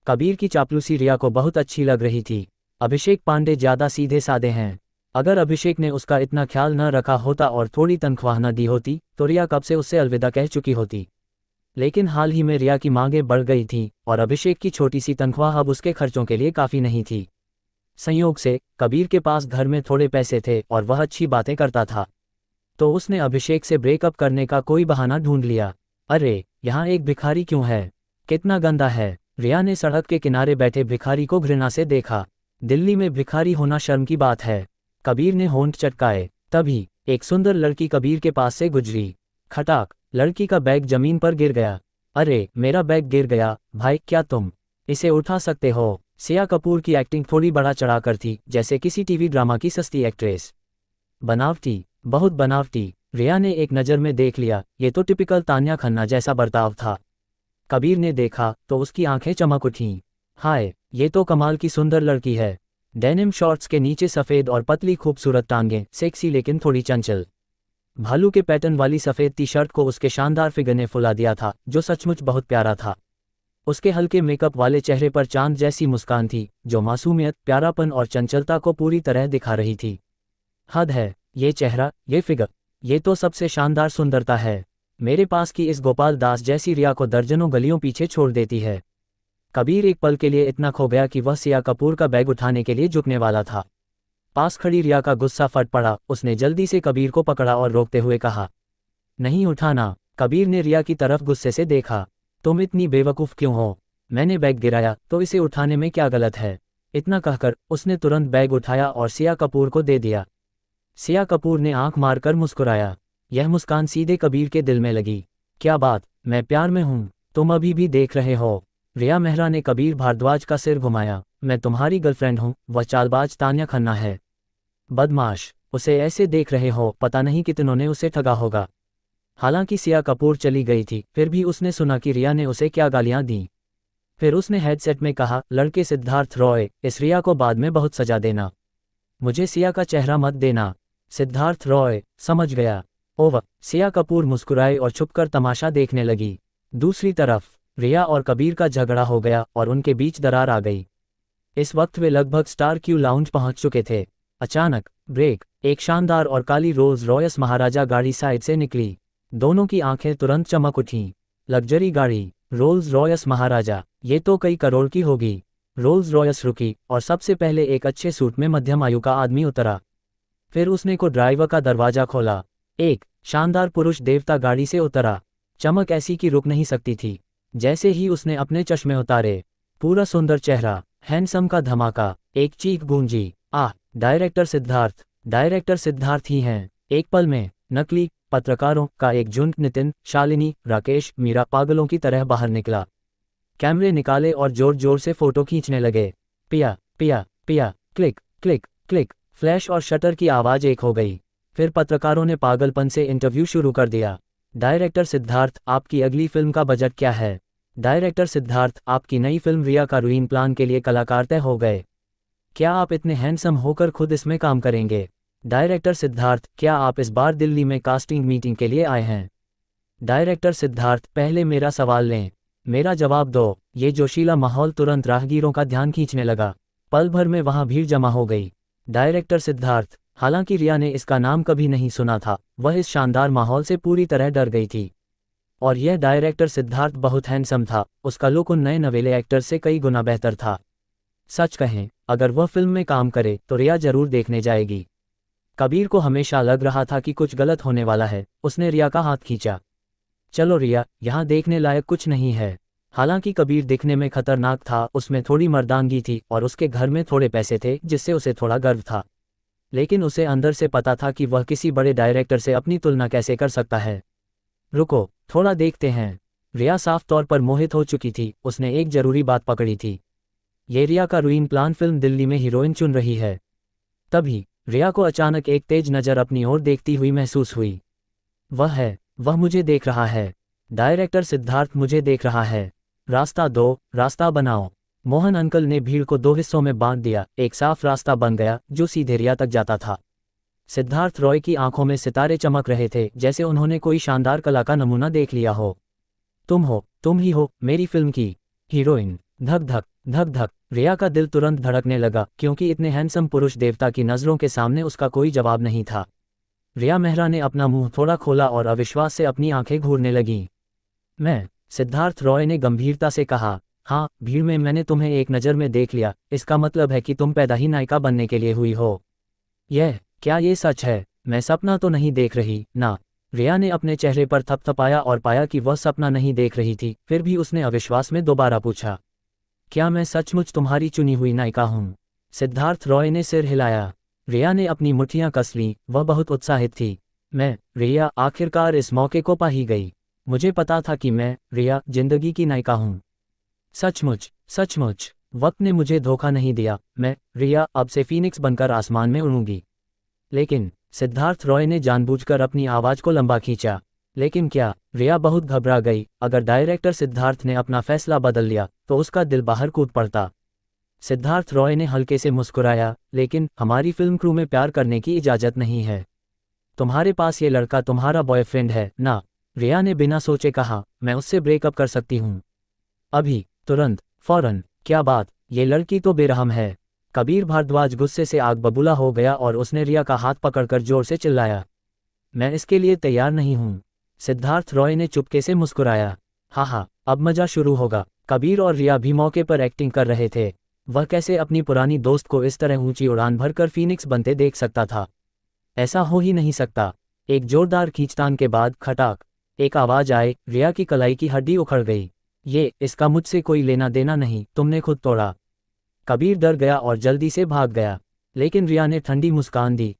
कबीर की चापलूसी रिया को बहुत अच्छी लग रही थी। अभिषेक पांडे ज़्यादा सीधे साधे हैं। अगर अभिषेक ने उसका इतना ख्याल न रखा होता और थोड़ी तनख्वाह न दी होती तो रिया कब से उससे अलविदा कह चुकी होती। लेकिन हाल ही में रिया की मांगें बढ़ गई थीं और अभिषेक की छोटी सी तनख्वाह अब उसके खर्चों के लिए काफ़ी नहीं थी। संयोग से कबीर के पास घर में थोड़े पैसे थे और वह अच्छी बातें करता था, तो उसने अभिषेक से ब्रेकअप करने का कोई बहाना ढूंढ लिया। अरे, यहाँ एक भिखारी क्यों है? कितना गंदा है। रिया ने सड़क के किनारे बैठे भिखारी को घृणा से देखा। दिल्ली में भिखारी होना शर्म की बात है। कबीर ने होंठ चटकाए। तभी एक सुंदर लड़की कबीर के पास से गुजरी। खटाक, लड़की का बैग जमीन पर गिर गया। अरे, मेरा बैग गिर गया। भाई, क्या तुम इसे उठा सकते हो? सिया कपूर की एक्टिंग थोड़ी बढ़ा चढ़ाकर थी, जैसे किसी टीवी ड्रामा की सस्ती एक्ट्रेस। बनावटी, बहुत बनावटी। रिया ने एक नज़र में देख लिया, ये तो टिपिकल तान्या खन्ना जैसा बर्ताव था। कबीर ने देखा तो उसकी आंखें चमक उठीं। हाय, ये तो कमाल की सुंदर लड़की है। डेनिम शॉर्ट्स के नीचे सफ़ेद और पतली खूबसूरत टांगें, सेक्सी लेकिन थोड़ी चंचल। भालू के पैटर्न वाली सफ़ेद टी शर्ट को उसके शानदार फिगर ने फुला दिया था, जो सचमुच बहुत प्यारा था। उसके हल्के मेकअप वाले चेहरे पर चांद जैसी मुस्कान थी, जो मासूमियत, प्यारापन और चंचलता को पूरी तरह दिखा रही थी। हद है, ये चेहरा, ये फिगर, ये तो सबसे शानदार सुंदरता है। मेरे पास की इस गोपाल दास जैसी रिया को दर्जनों गलियों पीछे छोड़ देती है। कबीर एक पल के लिए इतना खो गया कि वह सिया कपूर का बैग उठाने के लिए झुकने वाला था। पास खड़ी रिया का गुस्सा फट पड़ा। उसने जल्दी से कबीर को पकड़ा और रोकते हुए कहा, नहीं उठाना। कबीर ने रिया की तरफ गुस्से से देखा। तुम इतनी बेवकूफ़ क्यों हो? मैंने बैग गिराया तो इसे उठाने में क्या गलत है? इतना कहकर उसने तुरंत बैग उठाया और सिया कपूर को दे दिया। सिया कपूर ने आंख मारकर मुस्कुराया। यह मुस्कान सीधे कबीर के दिल में लगी। क्या बात, मैं प्यार में हूँ, तुम अभी भी देख रहे हो? रिया मेहरा ने कबीर भारद्वाज का सिर घुमाया। मैं तुम्हारी गर्लफ्रेंड हूँ, वह चालबाज तान्या खन्ना है। बदमाश, उसे ऐसे देख रहे हो, पता नहीं कितनों ने उसे ठगा होगा। हालांकि सिया कपूर चली गई थी, फिर भी उसने सुना कि रिया ने उसे क्या गालियां दी। फिर उसने हेडसेट में कहा, लड़के सिद्धार्थ रॉय, इस रिया को बाद में बहुत सजा देना। मुझे सिया का चेहरा मत देना। सिद्धार्थ रॉय, समझ गया। ओवर। सिया कपूर मुस्कुराई और छुपकर तमाशा देखने लगी। दूसरी तरफ रिया और कबीर का झगड़ा हो गया और उनके बीच दरार आ गई। इस वक्त वे लगभग स्टार क्यू लाउंज पहुंच चुके थे। अचानक ब्रेक, एक शानदार और काली रोल्स रॉयस महाराजा गाड़ी साइड से निकली। दोनों की आंखें तुरंत चमक उठीं। लग्जरी गाड़ी, रोल्स रॉयस महाराजा, ये तो कई करोड़ की होगी। रोल्स रॉयस रुकी और सबसे पहले एक अच्छे सूट में मध्यम आयु का आदमी उतरा। फिर उसने को ड्राइवर का दरवाजा खोला। एक शानदार पुरुष देवता गाड़ी से उतरा। चमक ऐसी कि रुक नहीं सकती थी। जैसे ही उसने अपने चश्मे उतारे, पूरा सुंदर चेहरा, हैंडसम का धमाका, एक चीख गूंजी, आह, डायरेक्टर सिद्धार्थ, डायरेक्टर सिद्धार्थ ही हैं। एक पल में नकली पत्रकारों का एक झुंड नितिन, शालिनी, राकेश, मीरा पागलों की तरह बाहर निकला। कैमरे निकाले और जोर जोर से फोटो खींचने लगे। पिया पिया पिया, क्लिक क्लिक क्लिक, फ्लैश और शटर की आवाज़ एक हो गई। फिर पत्रकारों ने पागलपन से इंटरव्यू शुरू कर दिया। डायरेक्टर सिद्धार्थ, आपकी अगली फिल्म का बजट क्या है? डायरेक्टर सिद्धार्थ, आपकी नई फिल्म रिया का रूइन प्लान के लिए कलाकार तय हो गए। क्या आप इतने हैंडसम होकर खुद इसमें काम करेंगे? डायरेक्टर सिद्धार्थ, क्या आप इस बार दिल्ली में कास्टिंग मीटिंग के लिए आए हैं? डायरेक्टर सिद्धार्थ, पहले मेरा सवाल लें, मेरा जवाब दो। ये जोशीला माहौल तुरंत राहगीरों का ध्यान खींचने लगा। पल भर में वहां भीड़ जमा हो गई। डायरेक्टर सिद्धार्थ, हालांकि रिया ने इसका नाम कभी नहीं सुना था, वह इस शानदार माहौल से पूरी तरह डर गई थी। और यह डायरेक्टर सिद्धार्थ बहुत हैंडसम था, उसका लुक उन नए नवेले एक्टर से कई गुना बेहतर था। सच कहें, अगर वह फिल्म में काम करे तो रिया जरूर देखने जाएगी। कबीर को हमेशा लग रहा था कि कुछ गलत होने वाला है। उसने रिया का हाथ खींचा। चलो रिया, यहाँ देखने लायक कुछ नहीं है। हालांकि कबीर दिखने में खतरनाक था, उसमें थोड़ी मर्दानगी थी और उसके घर में थोड़े पैसे थे जिससे उसे थोड़ा गर्व था। लेकिन उसे अंदर से पता था कि वह किसी बड़े डायरेक्टर से अपनी तुलना कैसे कर सकता है। रुको, थोड़ा देखते हैं। रिया साफ तौर पर मोहित हो चुकी थी, उसने एक जरूरी बात पकड़ी थी। ये रिया का रूइन प्लान फिल्म दिल्ली में हीरोइन चुन रही है। तभी रिया को अचानक एक तेज नज़र अपनी ओर देखती हुई महसूस हुई। वह मुझे देख रहा है। डायरेक्टर सिद्धार्थ मुझे देख रहा है। रास्ता दो, रास्ता बनाओ। मोहन अंकल ने भीड़ को दो हिस्सों में बांट दिया। एक साफ रास्ता बन गया जो सीधे रिया तक जाता था। सिद्धार्थ रॉय की आंखों में सितारे चमक रहे थे, जैसे उन्होंने कोई शानदार कला का नमूना देख लिया हो। तुम ही हो मेरी फिल्म की हीरोइन। धक धक धक धक, रिया का दिल तुरंत धड़कने लगा, क्योंकि इतने हैंडसम पुरुष देवता की नज़रों के सामने उसका कोई जवाब नहीं था। रिया मेहरा ने अपना मुंह थोड़ा खोला और अविश्वास से अपनी आंखें घूरने लगीं। मैं, सिद्धार्थ रॉय ने गंभीरता से कहा, हाँ, भीड़ में मैंने तुम्हें एक नज़र में देख लिया। इसका मतलब है कि तुम पैदा ही नायिका बनने के लिए हुई हो। क्या ये सच है? मैं सपना तो नहीं देख रही ना? रिया ने अपने चेहरे पर थपथपाया और पाया कि वह सपना नहीं देख रही थी। फिर भी उसने अविश्वास में दोबारा पूछा, क्या मैं सचमुच तुम्हारी चुनी हुई नायिका हूँ? सिद्धार्थ रॉय ने सिर हिलाया। रिया ने अपनी मुट्ठियां कस लीं, वह बहुत उत्साहित थी। रिया आखिरकार इस मौके को पा ही गई। मुझे पता था कि मैं, रिया, जिंदगी की नायिका हूँ। सचमुच वक्त ने मुझे धोखा नहीं दिया। मैं, रिया, अब से फीनिक्स बनकर आसमान में उड़ूंगी। लेकिन, सिद्धार्थ रॉय ने जानबूझकर अपनी आवाज को लंबा खींचा। लेकिन क्या? रिया बहुत घबरा गई। अगर डायरेक्टर सिद्धार्थ ने अपना फैसला बदल लिया तो उसका दिल बाहर कूद पड़ता। सिद्धार्थ रॉय ने हल्के से मुस्कुराया, लेकिन हमारी फिल्म क्रू में प्यार करने की इजाजत नहीं है। तुम्हारे पास ये लड़का तुम्हारा बॉयफ्रेंड है ना? रिया ने बिना सोचे कहा, मैं उससे ब्रेकअप कर सकती हूँ। अभी, तुरंत, फौरन। क्या बात, ये लड़की तो बेरहम है। कबीर भारद्वाज गुस्से से आग बबूला हो गया और उसने रिया का हाथ पकड़कर जोर से चिल्लाया, मैं इसके लिए तैयार नहीं हूँ। सिद्धार्थ रॉय ने चुपके से मुस्कुराया। हाँ, अब मजा शुरू होगा। कबीर और रिया भी मौके पर एक्टिंग कर रहे थे। वह कैसे अपनी पुरानी दोस्त को इस तरह ऊंची उड़ान भरकर फीनिक्स बनते देख सकता था? ऐसा हो ही नहीं सकता। एक जोरदार खींचतान के बाद खटाक एक आवाज आए। रिया की कलाई की हड्डी उखड़ गई। इसका मुझसे कोई लेना देना नहीं, तुमने खुद तोड़ा। कबीर डर गया और जल्दी से भाग गया। लेकिन रिया ने ठंडी मुस्कान दी,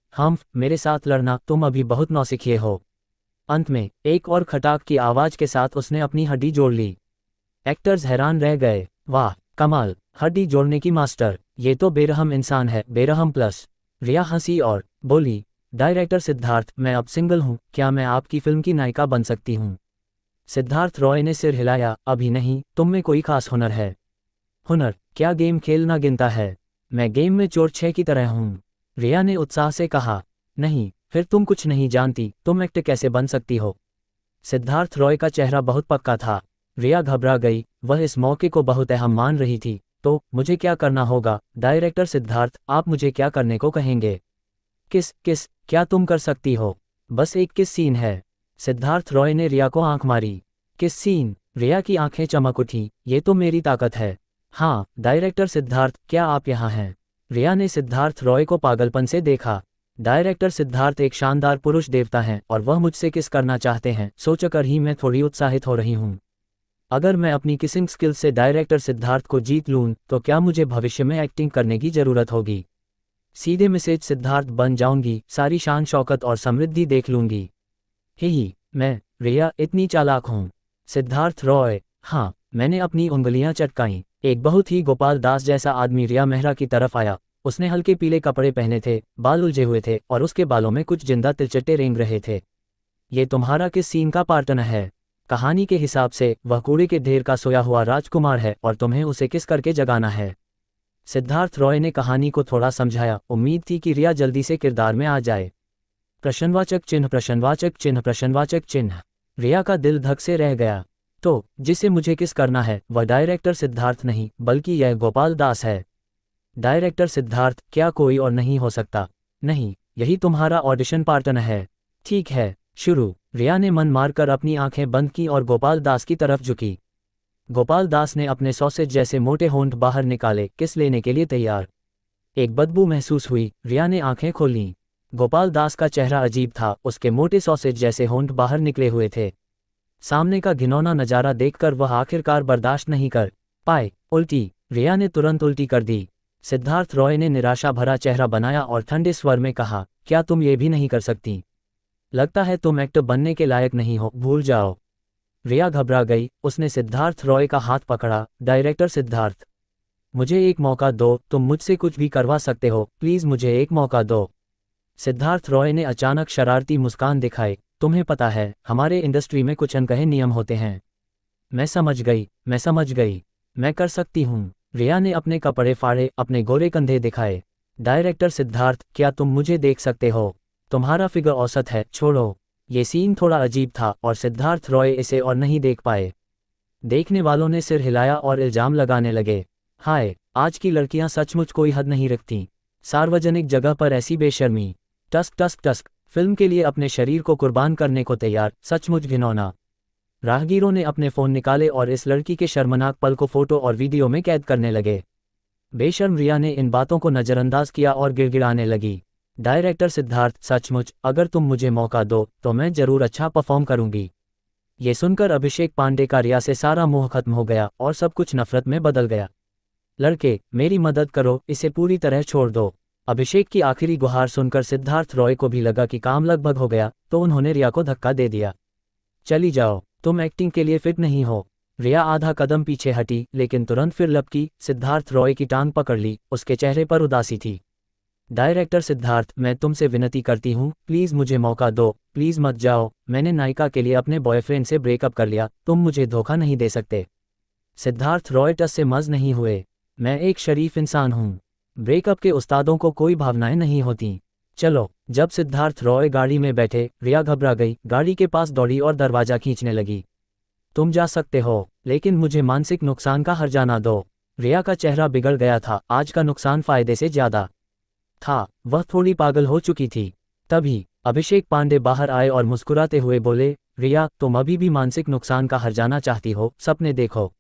मेरे साथ लड़ना, तुम अभी बहुत नौसिखिए हो। अंत में एक और खटाक की आवाज के साथ उसने अपनी हड्डी जोड़ ली। एक्टर्स हैरान रह गए। वाह, कमाल, हड्डी जोड़ने की मास्टर। ये तो बेरहम इंसान है, बेरहम प्लस। रिया हंसी और बोली, डायरेक्टर सिद्धार्थ, मैं अब सिंगल हूँ, क्या मैं आपकी फिल्म की नायिका बन सकती हूँ? सिद्धार्थ रॉय ने सिर हिलाया, अभी नहीं, तुम में कोई खास हुनर है। हुनर? क्या गेम खेलना गिनता है? मैं गेम में चोर 6 की तरह हूँ। रिया ने उत्साह से कहा। नहीं, फिर तुम कुछ नहीं जानती, तुम एक्टर कैसे बन सकती हो? सिद्धार्थ रॉय का चेहरा बहुत पक्का था। रिया घबरा गई, वह इस मौके को बहुत अहम मान रही थी। तो मुझे क्या करना होगा? डायरेक्टर सिद्धार्थ, आप मुझे क्या करने को कहेंगे? किस क्या तुम कर सकती हो? बस एक किस सीन है। सिद्धार्थ रॉय ने रिया को आंख मारी। किस सीन? रिया की आंखें चमक उठी। ये तो मेरी ताकत है। हाँ, डायरेक्टर सिद्धार्थ, क्या आप यहाँ हैं? रिया ने सिद्धार्थ रॉय को पागलपन से देखा। डायरेक्टर सिद्धार्थ एक शानदार पुरुष देवता हैं और वह मुझसे किस करना चाहते हैं, सोचकर ही मैं थोड़ी उत्साहित हो रही हूँ। अगर मैं अपनी किसिंग स्किल्स से डायरेक्टर सिद्धार्थ को जीत लूँ तो क्या मुझे भविष्य में एक्टिंग करने की जरूरत होगी? सीधे मिसेज सिद्धार्थ बन जाऊंगी, सारी शान शौकत और समृद्धि देख लूंगी। मैं, रिया, इतनी चालाक हूँ? सिद्धार्थ रॉय, हाँ, मैंने अपनी उंगलियां चटकाईं। एक बहुत ही गोपाल दास जैसा आदमी रिया मेहरा की तरफ आया। उसने हल्के पीले कपड़े पहने थे, बाल उलझे हुए थे और उसके बालों में कुछ जिंदा तिलचट्टे रेंग रहे थे। ये तुम्हारा किस सीन का पार्टनर है? कहानी के हिसाब से वह कूड़े के ढेर का सोया हुआ राजकुमार है और तुम्हें उसे किस करके जगाना है। सिद्धार्थ रॉय ने कहानी को थोड़ा समझाया। उम्मीद थी कि रिया जल्दी से किरदार में आ जाए। प्रश्नवाचक चिन्ह प्रश्नवाचक चिन्ह प्रश्नवाचक चिन्ह। रिया का दिल धक से रह गया। तो जिसे मुझे किस करना है वह डायरेक्टर सिद्धार्थ नहीं बल्कि यह गोपाल दास है। डायरेक्टर सिद्धार्थ? क्या कोई और नहीं हो सकता? नहीं, यही तुम्हारा ऑडिशन पार्टनर है। ठीक है, शुरू। रिया ने मन मारकर अपनी आंखें बंद की और गोपाल दास की तरफ झुकी। गोपाल दास ने अपने सॉसेज जैसे मोटे होंठ बाहर निकाले, किस लेने के लिए तैयार। एक बदबू महसूस हुई। रिया ने आंखें खोलीं। गोपाल दास का चेहरा अजीब था, उसके मोटे सॉसेज जैसे होंठ बाहर निकले हुए थे। सामने का घिनौना नज़ारा देखकर वह आखिरकार बर्दाश्त नहीं कर पाए। उल्टी। रिया ने तुरंत उल्टी कर दी। सिद्धार्थ रॉय ने निराशा भरा चेहरा बनाया और ठंडे स्वर में कहा, क्या तुम ये भी नहीं कर सकती? लगता है तुम एक्टर बनने के लायक नहीं हो, भूल जाओ। रिया घबरा गई। उसने सिद्धार्थ रॉय का हाथ पकड़ा। डायरेक्टर सिद्धार्थ, मुझे एक मौका दो, तुम मुझसे कुछ भी करवा सकते हो, प्लीज़ मुझे एक मौका दो। सिद्धार्थ रॉय ने अचानक शरारती मुस्कान दिखाई। तुम्हें पता है, हमारे इंडस्ट्री में कुछ अनकहे नियम होते हैं। मैं समझ गई, मैं कर सकती हूँ। रिया ने अपने कपड़े फाड़े, अपने गोरे कंधे दिखाए। डायरेक्टर सिद्धार्थ, क्या तुम मुझे देख सकते हो? तुम्हारा फिगर औसत है, छोड़ो। ये सीन थोड़ा अजीब था और सिद्धार्थ रॉय इसे और नहीं देख पाए। देखने वालों ने सिर हिलाया और इल्जाम लगाने लगे। हाय, आज की लड़कियां सचमुच कोई हद नहीं रखती। सार्वजनिक जगह पर ऐसी बेशर्मी। Tusk tusk tusk. फिल्म के लिए अपने शरीर को कुर्बान करने को तैयार, सचमुच घिनौना। राहगीरों ने अपने फ़ोन निकाले और इस लड़की के शर्मनाक पल को फोटो और वीडियो में कैद करने लगे। बेशर्म रिया ने इन बातों को नज़रअंदाज किया और गिड़गिड़ाने लगी। डायरेक्टर सिद्धार्थ, सचमुच अगर तुम मुझे मौका दो तो मैं जरूर अच्छा परफॉर्म करूंगी। ये सुनकर अभिषेक पांडे का रिया से सारा मोह खत्म हो गया और सब कुछ नफरत में बदल गया। लड़के, मेरी मदद करो, इसे पूरी तरह छोड़ दो। अभिषेक की आखिरी गुहार सुनकर सिद्धार्थ रॉय को भी लगा कि काम लगभग हो गया, तो उन्होंने रिया को धक्का दे दिया। चली जाओ, तुम एक्टिंग के लिए फिट नहीं हो। रिया आधा कदम पीछे हटी, लेकिन तुरंत फिर लपकी। सिद्धार्थ रॉय की टांग पकड़ ली। उसके चेहरे पर उदासी थी। डायरेक्टर सिद्धार्थ, मैं तुमसे विनती करती हूँ, प्लीज़ मुझे मौका दो, प्लीज़ मत जाओ। मैंने नायिका के लिए अपने बॉयफ्रेंड से ब्रेकअप कर लिया, तुम मुझे धोखा नहीं दे सकते। सिद्धार्थ रॉय टस से मज नहीं हुए। मैं एक शरीफ इंसान हूँ। ब्रेकअप के उस्तादों को कोई भावनाएं नहीं होती। चलो। जब सिद्धार्थ रॉय गाड़ी में बैठे, रिया घबरा गई, गाड़ी के पास दौड़ी और दरवाज़ा खींचने लगी। तुम जा सकते हो, लेकिन मुझे मानसिक नुकसान का हर्जाना दो। रिया का चेहरा बिगड़ गया था। आज का नुकसान फ़ायदे से ज़्यादा था। वह थोड़ी पागल हो चुकी थी। तभी अभिषेक पांडे बाहर आए और मुस्कुराते हुए बोले, रिया, तुम अभी भी मानसिक नुकसान का हर्जाना चाहती हो? सपने देखो।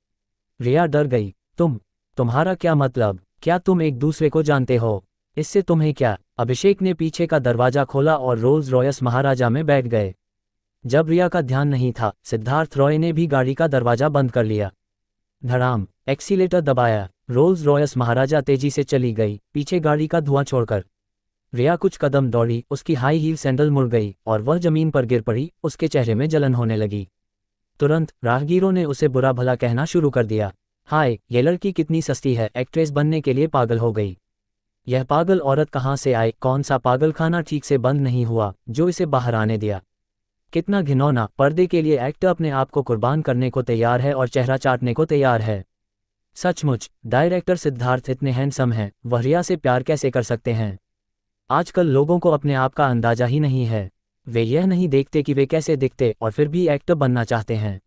रिया डर गई। तुम्हारा क्या मतलब? क्या तुम एक दूसरे को जानते हो? इससे तुम्हें क्या? अभिषेक ने पीछे का दरवाजा खोला और रोल्स रॉयस महाराजा में बैठ गए। जब रिया का ध्यान नहीं था, सिद्धार्थ रॉय ने भी गाड़ी का दरवाजा बंद कर लिया। धड़ाम। एक्सीलेटर दबाया। रोल्स रॉयस महाराजा तेजी से चली गई, पीछे गाड़ी का धुआं छोड़कर। रिया कुछ कदम दौड़ी, उसकी हाई हील सैंडल मुड़ गई और वह जमीन पर गिर पड़ी। उसके चेहरे में जलन होने लगी। तुरंत राहगीरों ने उसे बुरा भला कहना शुरू कर दिया। हाय, ये लड़की कितनी सस्ती है, एक्ट्रेस बनने के लिए पागल हो गई। यह पागल औरत कहाँ से आई? कौन सा पागल खाना ठीक से बंद नहीं हुआ जो इसे बाहर आने दिया? कितना घिनौना। पर्दे के लिए एक्टर अपने आप को कुर्बान करने को तैयार है और चेहरा चाटने को तैयार है। सचमुच डायरेक्टर सिद्धार्थ इतने हैंडसम हैं, वह रिया से प्यार कैसे कर सकते हैं? आजकल लोगों को अपने आप का अंदाजा ही नहीं है। वे यह नहीं देखते कि वे कैसे दिखते और फिर भी एक्टर बनना चाहते हैं।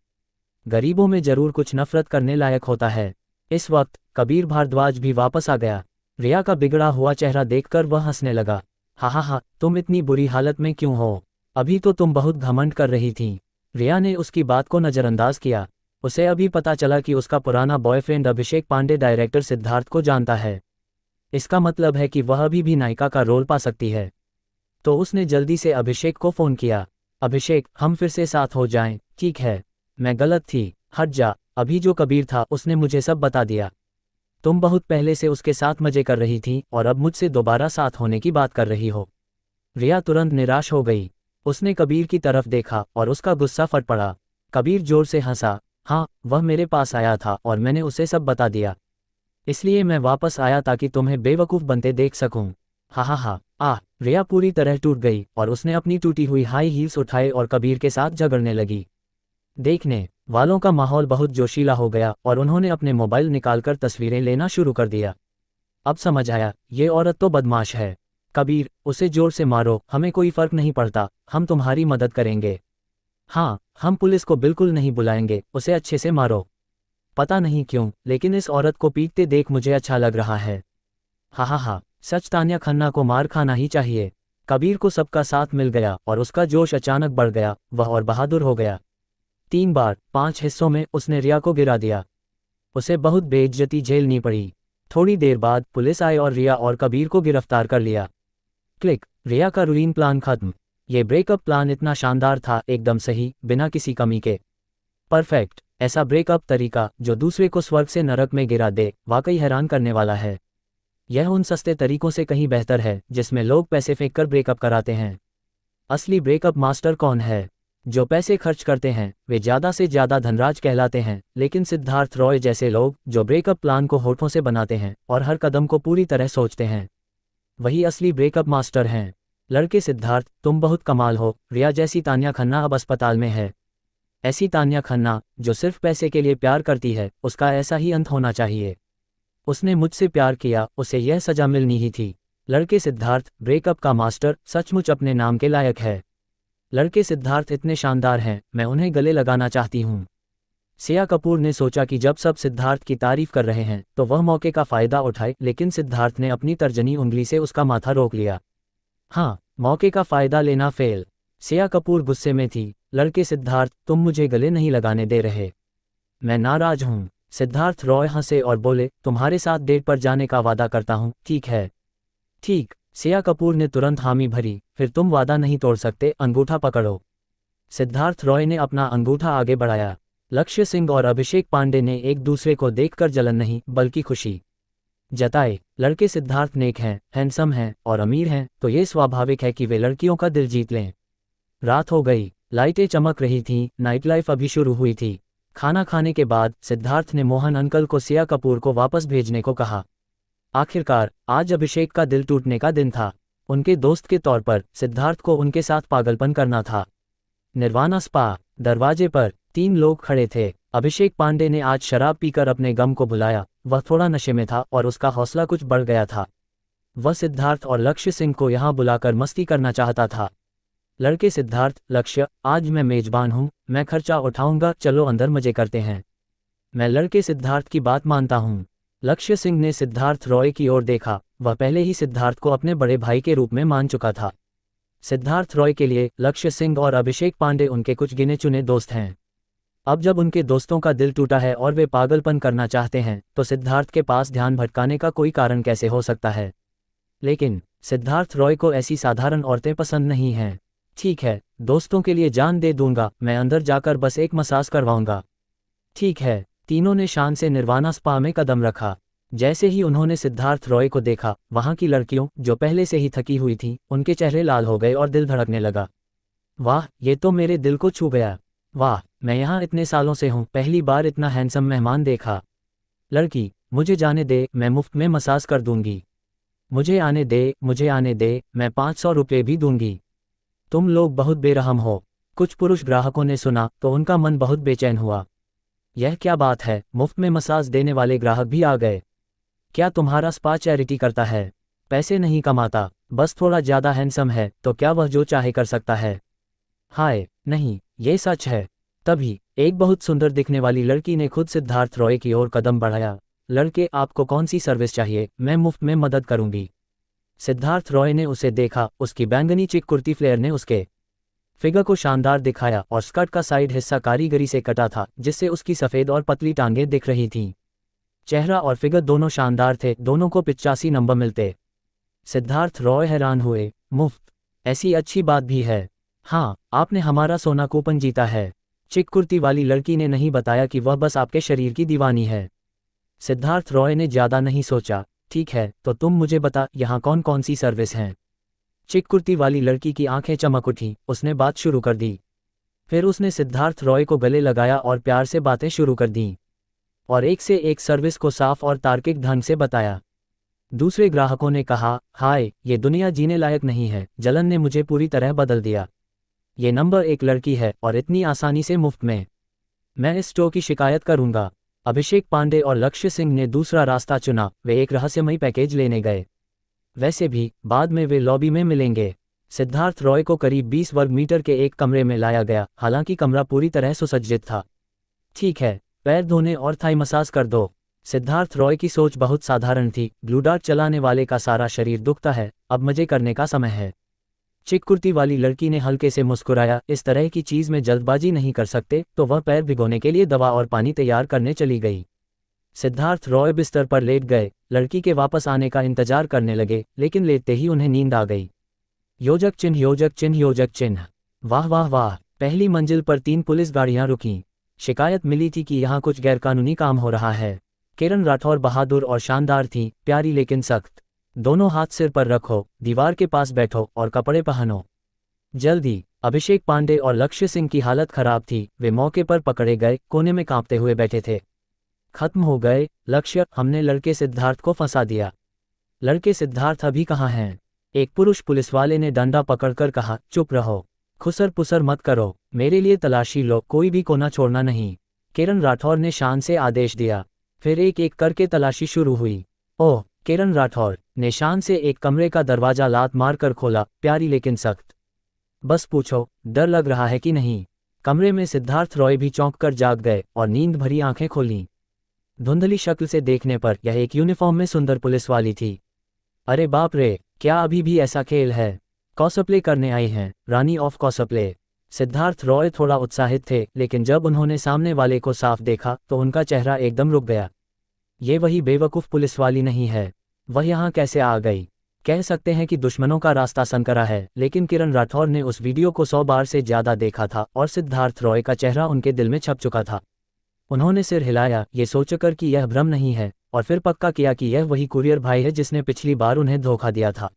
गरीबों में जरूर कुछ नफरत करने लायक होता है। इस वक्त कबीर भारद्वाज भी वापस आ गया। रिया का बिगड़ा हुआ चेहरा देखकर वह हंसने लगा। हा, तुम इतनी बुरी हालत में क्यों हो? अभी तो तुम बहुत घमंड कर रही थी। रिया ने उसकी बात को नज़रअंदाज किया। उसे अभी पता चला कि उसका पुराना बॉयफ्रेंड अभिषेक पांडे डायरेक्टर सिद्धार्थ को जानता है। इसका मतलब है कि वह अभी भी नायिका का रोल पा सकती है। तो उसने जल्दी से अभिषेक को फ़ोन किया। अभिषेक, हम फिर से साथ हो जाएं। ठीक है, मैं गलत थी, हट जा। अभी जो कबीर था उसने मुझे सब बता दिया। तुम बहुत पहले से उसके साथ मजे कर रही थी और अब मुझसे दोबारा साथ होने की बात कर रही हो। रिया तुरंत निराश हो गई। उसने कबीर की तरफ देखा और उसका गुस्सा फट पड़ा। कबीर जोर से हंसा। हाँ, वह मेरे पास आया था और मैंने उसे सब बता दिया। इसलिए मैं वापस आया ताकि तुम्हें बेवकूफ़ बनते देख सकूं। हा, रिया पूरी तरह टूट गई और उसने अपनी टूटी हुई हाई हील्स उठाए और कबीर के साथ झगड़ने लगी। देखने वालों का माहौल बहुत जोशीला हो गया और उन्होंने अपने मोबाइल निकालकर तस्वीरें लेना शुरू कर दिया। अब समझ आया, ये औरत तो बदमाश है। कबीर, उसे जोर से मारो, हमें कोई फर्क नहीं पड़ता, हम तुम्हारी मदद करेंगे। हाँ, हम पुलिस को बिल्कुल नहीं बुलाएंगे, उसे अच्छे से मारो। पता नहीं क्यों, लेकिन इस औरत को पीटते देख मुझे अच्छा लग रहा है। हा, सच तान्या खन्ना को मार खाना ही चाहिए। कबीर को सबका साथ मिल गया और उसका जोश अचानक बढ़ गया, वह और बहादुर हो गया। 3 बार 5 हिस्सों में उसने रिया को गिरा दिया। उसे बहुत बेइज्जती झेलनी पड़ी। थोड़ी देर बाद पुलिस आई और रिया और कबीर को गिरफ्तार कर लिया। क्लिक, रिया का रूटीन प्लान खत्म। ये ब्रेकअप प्लान इतना शानदार था, एकदम सही, बिना किसी कमी के। परफेक्ट, ऐसा ब्रेकअप तरीका जो दूसरे को स्वर्ग से नरक में गिरा दे, वाकई हैरान करने वाला है। यह उन सस्ते तरीकों से कहीं बेहतर है जिसमें लोग पैसे फेंककर ब्रेकअप कराते हैं। असली ब्रेकअप मास्टर कौन है? जो पैसे खर्च करते हैं वे ज़्यादा से ज़्यादा धनराज कहलाते हैं, लेकिन सिद्धार्थ रॉय जैसे लोग जो ब्रेकअप प्लान को होठों से बनाते हैं और हर कदम को पूरी तरह सोचते हैं, वही असली ब्रेकअप मास्टर हैं। लड़के सिद्धार्थ, तुम बहुत कमाल हो। रिया जैसी तान्या खन्ना अब अस्पताल में है। ऐसी तान्या खन्ना जो सिर्फ पैसे के लिए प्यार करती है, उसका ऐसा ही अंत होना चाहिए। उसने मुझसे प्यार किया, उसे यह सजा मिलनी ही थी। लड़के सिद्धार्थ, ब्रेकअप का मास्टर, सचमुच अपने नाम के लायक है। लड़के सिद्धार्थ इतने शानदार हैं, मैं उन्हें गले लगाना चाहती हूँ। सिया कपूर ने सोचा कि जब सब सिद्धार्थ की तारीफ कर रहे हैं तो वह मौके का फायदा उठाए, लेकिन सिद्धार्थ ने अपनी तर्जनी उंगली से उसका माथा रोक लिया। हाँ, मौके का फायदा लेना फेल। सिया कपूर गुस्से में थी। लड़के सिद्धार्थ, तुम मुझे गले नहीं लगाने दे रहे। मैं नाराज हूँ। सिद्धार्थ रॉय हंसे और बोले, तुम्हारे साथ डेट पर जाने का वादा करता हूँ, ठीक है? ठीक। सिया कपूर ने तुरंत हामी भरी। फिर तुम वादा नहीं तोड़ सकते, अंगूठा पकड़ो। सिद्धार्थ रॉय ने अपना अंगूठा आगे बढ़ाया। लक्ष्य सिंह और अभिषेक पांडे ने एक दूसरे को देखकर जलन नहीं बल्कि खुशी जताए। लड़के सिद्धार्थ नेक हैं, हैंडसम हैं और अमीर हैं, तो ये स्वाभाविक है कि वे लड़कियों का दिल जीत लें। रात हो गई, लाइटें चमक रही थीं, नाइट लाइफ अभी शुरू हुई थी। खाना खाने के बाद सिद्धार्थ ने मोहन अंकल को सिया कपूर को वापस भेजने को कहा। आखिरकार आज अभिषेक का दिल टूटने का दिन था। उनके दोस्त के तौर पर सिद्धार्थ को उनके साथ पागलपन करना था। निर्वाणा स्पा, दरवाजे पर 3 लोग खड़े थे। अभिषेक पांडे ने आज शराब पीकर अपने गम को भुलाया। वह थोड़ा नशे में था और उसका हौसला कुछ बढ़ गया था। वह सिद्धार्थ और लक्ष्य सिंह को यहाँ बुलाकर मस्ती करना चाहता था। लड़के सिद्धार्थ, लक्ष्य, आज मैं मेजबान हूँ, मैं खर्चा उठाऊंगा, चलो अंदर मजे करते हैं। मैं लड़के सिद्धार्थ की बात मानता हूँ। लक्ष्य सिंह ने सिद्धार्थ रॉय की ओर देखा। वह पहले ही सिद्धार्थ को अपने बड़े भाई के रूप में मान चुका था। सिद्धार्थ रॉय के लिए लक्ष्य सिंह और अभिषेक पांडे उनके कुछ गिने चुने दोस्त हैं। अब जब उनके दोस्तों का दिल टूटा है और वे पागलपन करना चाहते हैं, तो सिद्धार्थ के पास ध्यान भटकाने का कोई कारण कैसे हो सकता है? लेकिन सिद्धार्थ रॉय को ऐसी साधारण औरतें पसंद नहीं हैं। ठीक है, दोस्तों के लिए जान दे दूंगा, मैं अंदर जाकर बस एक मसाज करवाऊंगा। ठीक है। तीनों ने शान से निर्वाणा स्पा में कदम रखा। जैसे ही उन्होंने सिद्धार्थ रॉय को देखा, वहां की लड़कियों जो पहले से ही थकी हुई थीं, उनके चेहरे लाल हो गए और दिल धड़कने लगा। वाह, ये तो मेरे दिल को छू गया। वाह, मैं यहाँ इतने सालों से हूँ, पहली बार इतना हैंडसम मेहमान देखा। लड़की, मुझे जाने दे, मैं मुफ्त में मसाज कर दूंगी। मुझे आने दे, मुझे आने दे, मैं 500 रुपये भी दूंगी। तुम लोग बहुत बेरहम हो। कुछ पुरुष ग्राहकों ने सुना तो उनका मन बहुत बेचैन हुआ। यह क्या बात है, मुफ्त में मसाज देने वाले ग्राहक भी आ गए। क्या तुम्हारा स्पा चैरिटी करता है? पैसे नहीं कमाता, बस थोड़ा ज़्यादा हैंडसम है, तो क्या वह जो चाहे कर सकता है? हाय नहीं, ये सच है। तभी एक बहुत सुंदर दिखने वाली लड़की ने खुद सिद्धार्थ रॉय की ओर कदम बढ़ाया। लड़के, आपको कौन सी सर्विस चाहिए? मैं मुफ्त में मदद करूंगी। सिद्धार्थ रॉय ने उसे देखा। उसकी बैंगनी चिक कुर्ती फ्लेयर ने उसके फिगर को शानदार दिखाया और स्कर्ट का साइड हिस्सा कारीगरी से कटा था, जिससे उसकी सफ़ेद और पतली टांगें दिख रही थीं। चेहरा और फिगर दोनों शानदार थे। दोनों को 85 नंबर मिलते। सिद्धार्थ रॉय हैरान हुए। मुफ्त? ऐसी अच्छी बात भी है। हाँ, आपने हमारा सोना कूपन जीता है। चिक कुर्ती वाली लड़की ने नहीं बताया कि वह बस आपके शरीर की दीवानी है। सिद्धार्थ रॉय ने ज़्यादा नहीं सोचा। ठीक है, तो तुम मुझे बता, यहाँ कौन कौन सी सर्विस हैं? चिक कुर्ती वाली लड़की की आंखें चमक उठीं। उसने बात शुरू कर दी। फिर उसने सिद्धार्थ रॉय को गले लगाया और प्यार से बातें शुरू कर दीं और एक से एक सर्विस को साफ और तार्किक ढंग से बताया। दूसरे ग्राहकों ने कहा, हाय, ये दुनिया जीने लायक नहीं है, जलन ने मुझे पूरी तरह बदल दिया। ये नंबर 1 लड़की है और इतनी आसानी से मुफ्त में। मैं इस स्टोर की शिकायत करूंगा। अभिषेक पांडे और लक्ष्य सिंह ने दूसरा रास्ता चुना, वे एक रहस्यमयी पैकेज लेने गए। वैसे भी बाद में वे लॉबी में मिलेंगे। सिद्धार्थ रॉय को करीब 20 वर्ग मीटर के एक कमरे में लाया गया, हालांकि कमरा पूरी तरह सुसज्जित था। ठीक है, पैर धोने और थाई मसाज कर दो। सिद्धार्थ रॉय की सोच बहुत साधारण थी, ग्लू डार्ट चलाने वाले का सारा शरीर दुखता है, अब मजे करने का समय है। चिक कुर्ती वाली लड़की ने हल्के से मुस्कुराया, इस तरह की चीज में जल्दबाजी नहीं कर सकते, तो वह पैर भिगोने के लिए दवा और पानी तैयार करने चली गई। सिद्धार्थ रॉय बिस्तर पर लेट गए, लड़की के वापस आने का इंतजार करने लगे, लेकिन लेटते ही उन्हें नींद आ गई। योजक चिन्ह, योजक चिन्ह, योजक चिन्ह। वाह वाह वाह। पहली मंजिल पर 3 पुलिस गाड़ियां रुकीं। शिकायत मिली थी कि यहाँ कुछ गैरकानूनी काम हो रहा है। किरण राठौर बहादुर और शानदार थी, प्यारी लेकिन सख्त। दोनों हाथ सिर पर रखो, दीवार के पास बैठो और कपड़े पहनो जल्दी। अभिषेक पांडे और लक्ष्य सिंह की हालत खराब थी, वे मौके पर पकड़े गए, कोने में कांपते हुए बैठे थे। खत्म हो गए लक्ष्य, हमने लड़के सिद्धार्थ को फंसा दिया। लड़के सिद्धार्थ अभी कहाँ हैं? एक पुरुष पुलिस वाले ने डंडा पकड़कर कहा, चुप रहो, खुसर पुसर मत करो, मेरे लिए तलाशी लो, कोई भी कोना छोड़ना नहीं। किरण राठौर ने शान से आदेश दिया। फिर एक एक करके तलाशी शुरू हुई। ओह, किरण राठौर ने शान से एक कमरे का दरवाजा लात मारकर खोला, प्यारी लेकिन सख्त। बस पूछो, डर लग रहा है कि नहीं? कमरे में सिद्धार्थ रॉय भी चौंक कर जाग गए और नींद भरी आंखें खोलीं। धुंधली शक्ल से देखने पर यह एक यूनिफॉर्म में सुंदर पुलिस वाली थी। अरे बाप रे, क्या अभी भी ऐसा खेल है? कॉस्प्ले करने आई हैं, रानी ऑफ कॉस्प्ले। सिद्धार्थ रॉय थोड़ा उत्साहित थे, लेकिन जब उन्होंने सामने वाले को साफ देखा तो उनका चेहरा एकदम रुक गया। ये वही बेवकूफ़ पुलिस वाली नहीं है? वह यहाँ कैसे आ गई? कह सकते हैं कि दुश्मनों का रास्ता संकरा है, लेकिन किरण राठौर ने उस वीडियो को 100 बार से ज़्यादा देखा था और सिद्धार्थ रॉय का चेहरा उनके दिल में छप चुका था। उन्होंने सिर हिलाया, ये सोचकर कि यह भ्रम नहीं है, और फिर पक्का किया कि यह वही कुरियर भाई है जिसने पिछली बार उन्हें धोखा दिया था।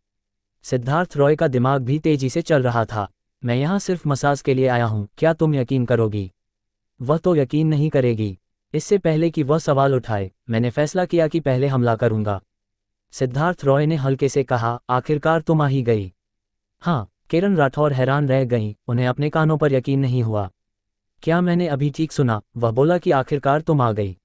सिद्धार्थ रॉय का दिमाग भी तेजी से चल रहा था। मैं यहाँ सिर्फ मसाज के लिए आया हूँ, क्या तुम यकीन करोगी? वह तो यकीन नहीं करेगी। इससे पहले कि वह सवाल उठाए, मैंने फैसला किया कि पहले हमला करूंगा। सिद्धार्थ रॉय ने हल्के से कहा, आखिरकार तुम आ ही गई। हाँ, किरण राठौर हैरान रह गईं, उन्हें अपने कानों पर यकीन नहीं हुआ। क्या मैंने अभी ठीक सुना? वह बोला कि आखिरकार तुम आ गई।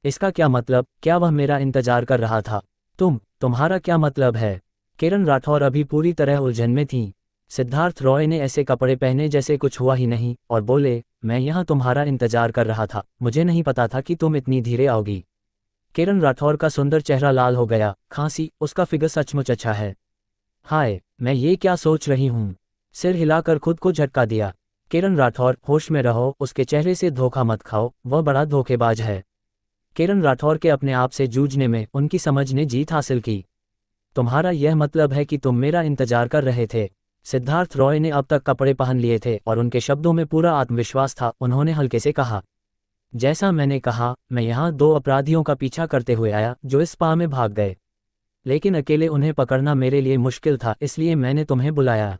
इसका क्या मतलब? क्या वह मेरा इंतजार कर रहा था? तुम्हारा क्या मतलब है? किरण राठौर अभी पूरी तरह उलझन में थीं। सिद्धार्थ रॉय ने ऐसे कपड़े पहने जैसे कुछ हुआ ही नहीं और बोले, मैं यहाँ तुम्हारा इंतजार कर रहा था, मुझे नहीं पता था कि तुम इतनी धीरे आओगी। किरण राठौर का सुंदर चेहरा लाल हो गया, खांसी, उसका फिगर सचमुच अच्छा है। हाय, मैं ये क्या सोच रही हूँ? सिर हिलाकर खुद को झटका दिया। किरण राठौर, होश में रहो, उसके चेहरे से धोखा मत खाओ, वह बड़ा धोखेबाज है। किरण राठौर के अपने आप से जूझने में उनकी समझ ने जीत हासिल की। तुम्हारा यह मतलब है कि तुम मेरा इंतजार कर रहे थे? सिद्धार्थ रॉय ने अब तक कपड़े पहन लिए थे और उनके शब्दों में पूरा आत्मविश्वास था। उन्होंने हल्के से कहा, जैसा मैंने कहा, मैं यहाँ 2 अपराधियों का पीछा करते हुए आया जो इस स्पा में भाग गए, लेकिन अकेले उन्हें पकड़ना मेरे लिए मुश्किल था, इसलिए मैंने तुम्हें बुलाया।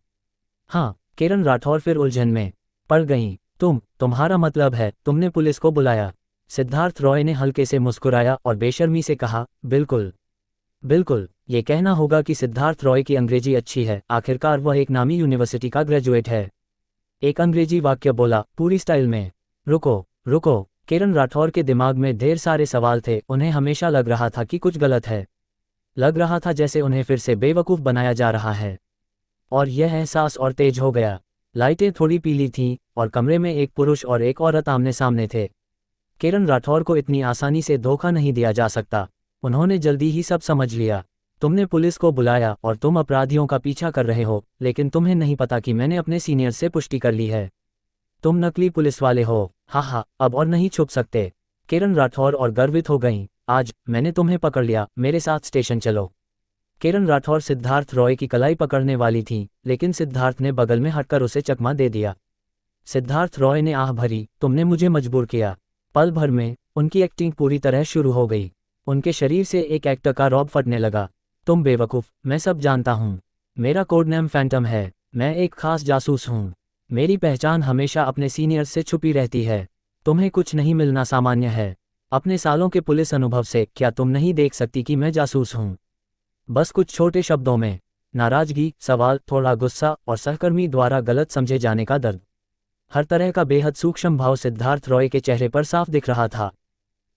हाँ, किरण राठौर फिर उलझन में पड़ गईं। तुम्हारा मतलब है तुमने पुलिस को बुलाया? सिद्धार्थ रॉय ने हल्के से मुस्कुराया और बेशर्मी से कहा, बिल्कुल बिल्कुल। ये कहना होगा कि सिद्धार्थ रॉय की अंग्रेजी अच्छी है, आखिरकार वह एक नामी यूनिवर्सिटी का ग्रेजुएट है। एक अंग्रेजी वाक्य बोला, पूरी स्टाइल में। रुको। किरण राठौर के दिमाग में ढेर सारे सवाल थे, उन्हें हमेशा लग रहा था कि कुछ गलत है। लग रहा था जैसे उन्हें फिर से बेवकूफ़ बनाया जा रहा है। और यह एहसास और तेज हो गया। लाइटें थोड़ी पीली थीं और कमरे में एक पुरुष और एक औरत आमने सामने थे। किरण राठौर को इतनी आसानी से धोखा नहीं दिया जा सकता। उन्होंने जल्दी ही सब समझ लिया। तुमने पुलिस को बुलाया और तुम अपराधियों का पीछा कर रहे हो, लेकिन तुम्हें नहीं पता कि मैंने अपने सीनियर से पुष्टि कर ली है। तुम नकली पुलिस वाले हो। हाँ, अब और नहीं छुप सकते। किरण राठौर और गर्वित हो गईं, आज मैंने तुम्हें पकड़ लिया, मेरे साथ स्टेशन चलो। किरण राठौर सिद्धार्थ रॉय की कलाई पकड़ने वाली थी, लेकिन सिद्धार्थ ने बगल में हटकर उसे चकमा दे दिया। सिद्धार्थ रॉय ने आह भरी, तुमने मुझे मजबूर किया। पल भर में उनकी एक्टिंग पूरी तरह शुरू हो गई। उनके शरीर से एक एक्टर का रौब फटने लगा। तुम बेवकूफ़, मैं सब जानता हूँ। मेरा कोड नेम फैंटम है, मैं एक खास जासूस हूँ। मेरी पहचान हमेशा अपने सीनियर्स से छुपी रहती है। तुम्हें कुछ नहीं मिलना सामान्य है। अपने सालों के पुलिस अनुभव से क्या तुम नहीं देख सकती कि मैं जासूस हूँ? बस कुछ छोटे शब्दों में नाराजगी, सवाल, थोड़ा गुस्सा और सहकर्मी द्वारा गलत समझे जाने का दर्द। हर तरह का बेहद सूक्ष्म भाव सिद्धार्थ रॉय के चेहरे पर साफ दिख रहा था।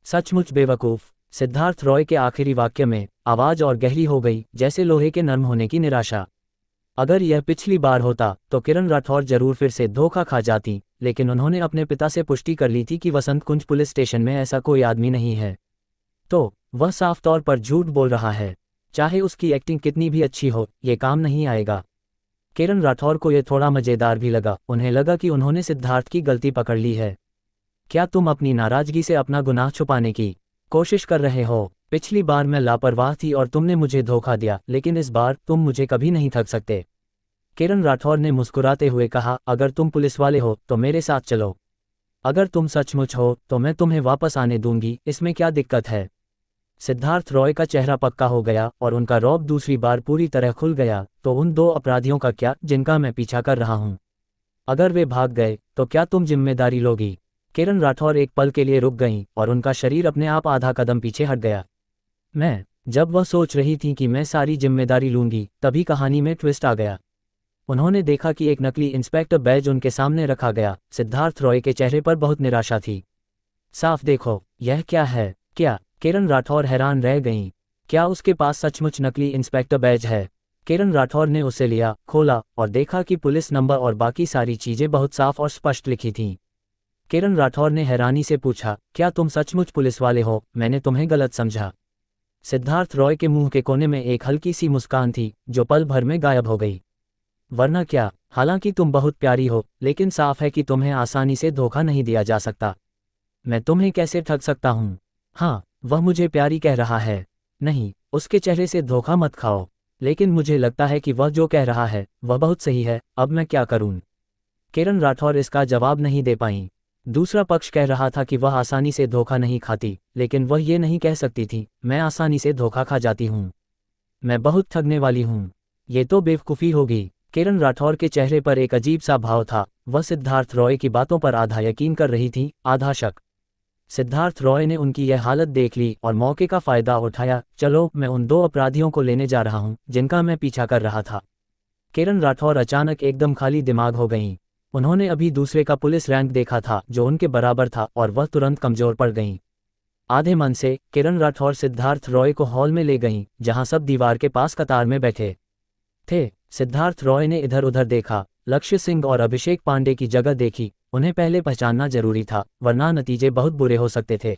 सचमुच बेवकूफ। सिद्धार्थ रॉय के आखिरी वाक्य में आवाज और गहरी हो गई, जैसे लोहे के नरम होने की निराशा। अगर यह पिछली बार होता तो किरण राठौर जरूर फिर से धोखा खा जाती, लेकिन उन्होंने अपने पिता से पुष्टि कर ली थी कि वसंत कुंज पुलिस स्टेशन में ऐसा कोई आदमी नहीं है। तो वह साफ तौर पर झूठ बोल रहा है। चाहे उसकी एक्टिंग कितनी भी अच्छी हो, ये काम नहीं आएगा। किरण राठौर को यह थोड़ा मजेदार भी लगा। उन्हें लगा कि उन्होंने सिद्धार्थ की गलती पकड़ ली है। क्या तुम अपनी नाराजगी से अपना गुनाह छुपाने की कोशिश कर रहे हो? पिछली बार मैं लापरवाह थी और तुमने मुझे धोखा दिया, लेकिन इस बार तुम मुझे कभी नहीं ठग सकते। किरण राठौर ने मुस्कुराते हुए कहा, अगर तुम पुलिस वाले हो तो मेरे साथ चलो। अगर तुम सचमुच हो तो मैं तुम्हें वापस आने दूंगी, इसमें क्या दिक्कत है? सिद्धार्थ रॉय का चेहरा पक्का हो गया और उनका रौब दूसरी बार पूरी तरह खुल गया। तो उन दो अपराधियों का क्या, जिनका मैं पीछा कर रहा हूं? अगर वे भाग गए तो क्या तुम जिम्मेदारी लोगी? किरण राठौर एक पल के लिए रुक गईं और उनका शरीर अपने आप आधा कदम पीछे हट गया। जब वह सोच रही थी कि मैं सारी जिम्मेदारी लूंगी, तभी कहानी में ट्विस्ट आ गया। उन्होंने देखा कि एक नकली इंस्पेक्टर बैज उनके सामने रखा गया। सिद्धार्थ रॉय के चेहरे पर बहुत निराशा थी। साफ देखो, यह क्या है? क्या? किरण राठौर हैरान रह गईं। क्या उसके पास सचमुच नकली इंस्पेक्टर बैज है? किरण राठौर ने उसे लिया, खोला और देखा कि पुलिस नंबर और बाकी सारी चीजें बहुत साफ और स्पष्ट लिखी थीं। किरण राठौर ने हैरानी से पूछा, क्या तुम सचमुच पुलिस वाले हो? मैंने तुम्हें गलत समझा। सिद्धार्थ रॉय के मुंह के कोने में एक हल्की सी मुस्कान थी, जो पल भर में गायब हो गई। वरना क्या? हालांकि तुम बहुत प्यारी हो, लेकिन साफ है कि तुम्हें आसानी से धोखा नहीं दिया जा सकता। मैं तुम्हें कैसे ठग सकता हूं? हाँ, वह मुझे प्यारी कह रहा है। नहीं, उसके चेहरे से धोखा मत खाओ। लेकिन मुझे लगता है कि वह जो कह रहा है वह बहुत सही है। अब मैं क्या करूं? किरण राठौर इसका जवाब नहीं दे पाईं। दूसरा पक्ष कह रहा था कि वह आसानी से धोखा नहीं खाती, लेकिन वह ये नहीं कह सकती थी, मैं आसानी से धोखा खा जाती हूं। मैं बहुत ठगने वाली हूं। ये तो बेवकूफ़ी होगी। किरण राठौर के चेहरे पर एक अजीब सा भाव था। वह सिद्धार्थ रॉय की बातों पर आधा यकीन कर रही थी, आधा शक। सिद्धार्थ रॉय ने उनकी यह हालत देख ली और मौके का फायदा उठाया। चलो, मैं उन दो अपराधियों को लेने जा रहा हूं जिनका मैं पीछा कर रहा था। किरण राठौर अचानक एकदम खाली दिमाग हो गईं। उन्होंने अभी दूसरे का पुलिस रैंक देखा था जो उनके बराबर था, और वह तुरंत कमजोर पड़ गईं। आधे मन से किरण राठौर सिद्धार्थ रॉय को हॉल में ले गईं, जहां सब दीवार के पास कतार में बैठे थे। सिद्धार्थ रॉय ने इधर उधर देखा, लक्ष्य सिंह और अभिषेक पांडे की जगह देखी। उन्हें पहले पहचानना जरूरी था, वरना नतीजे बहुत बुरे हो सकते थे।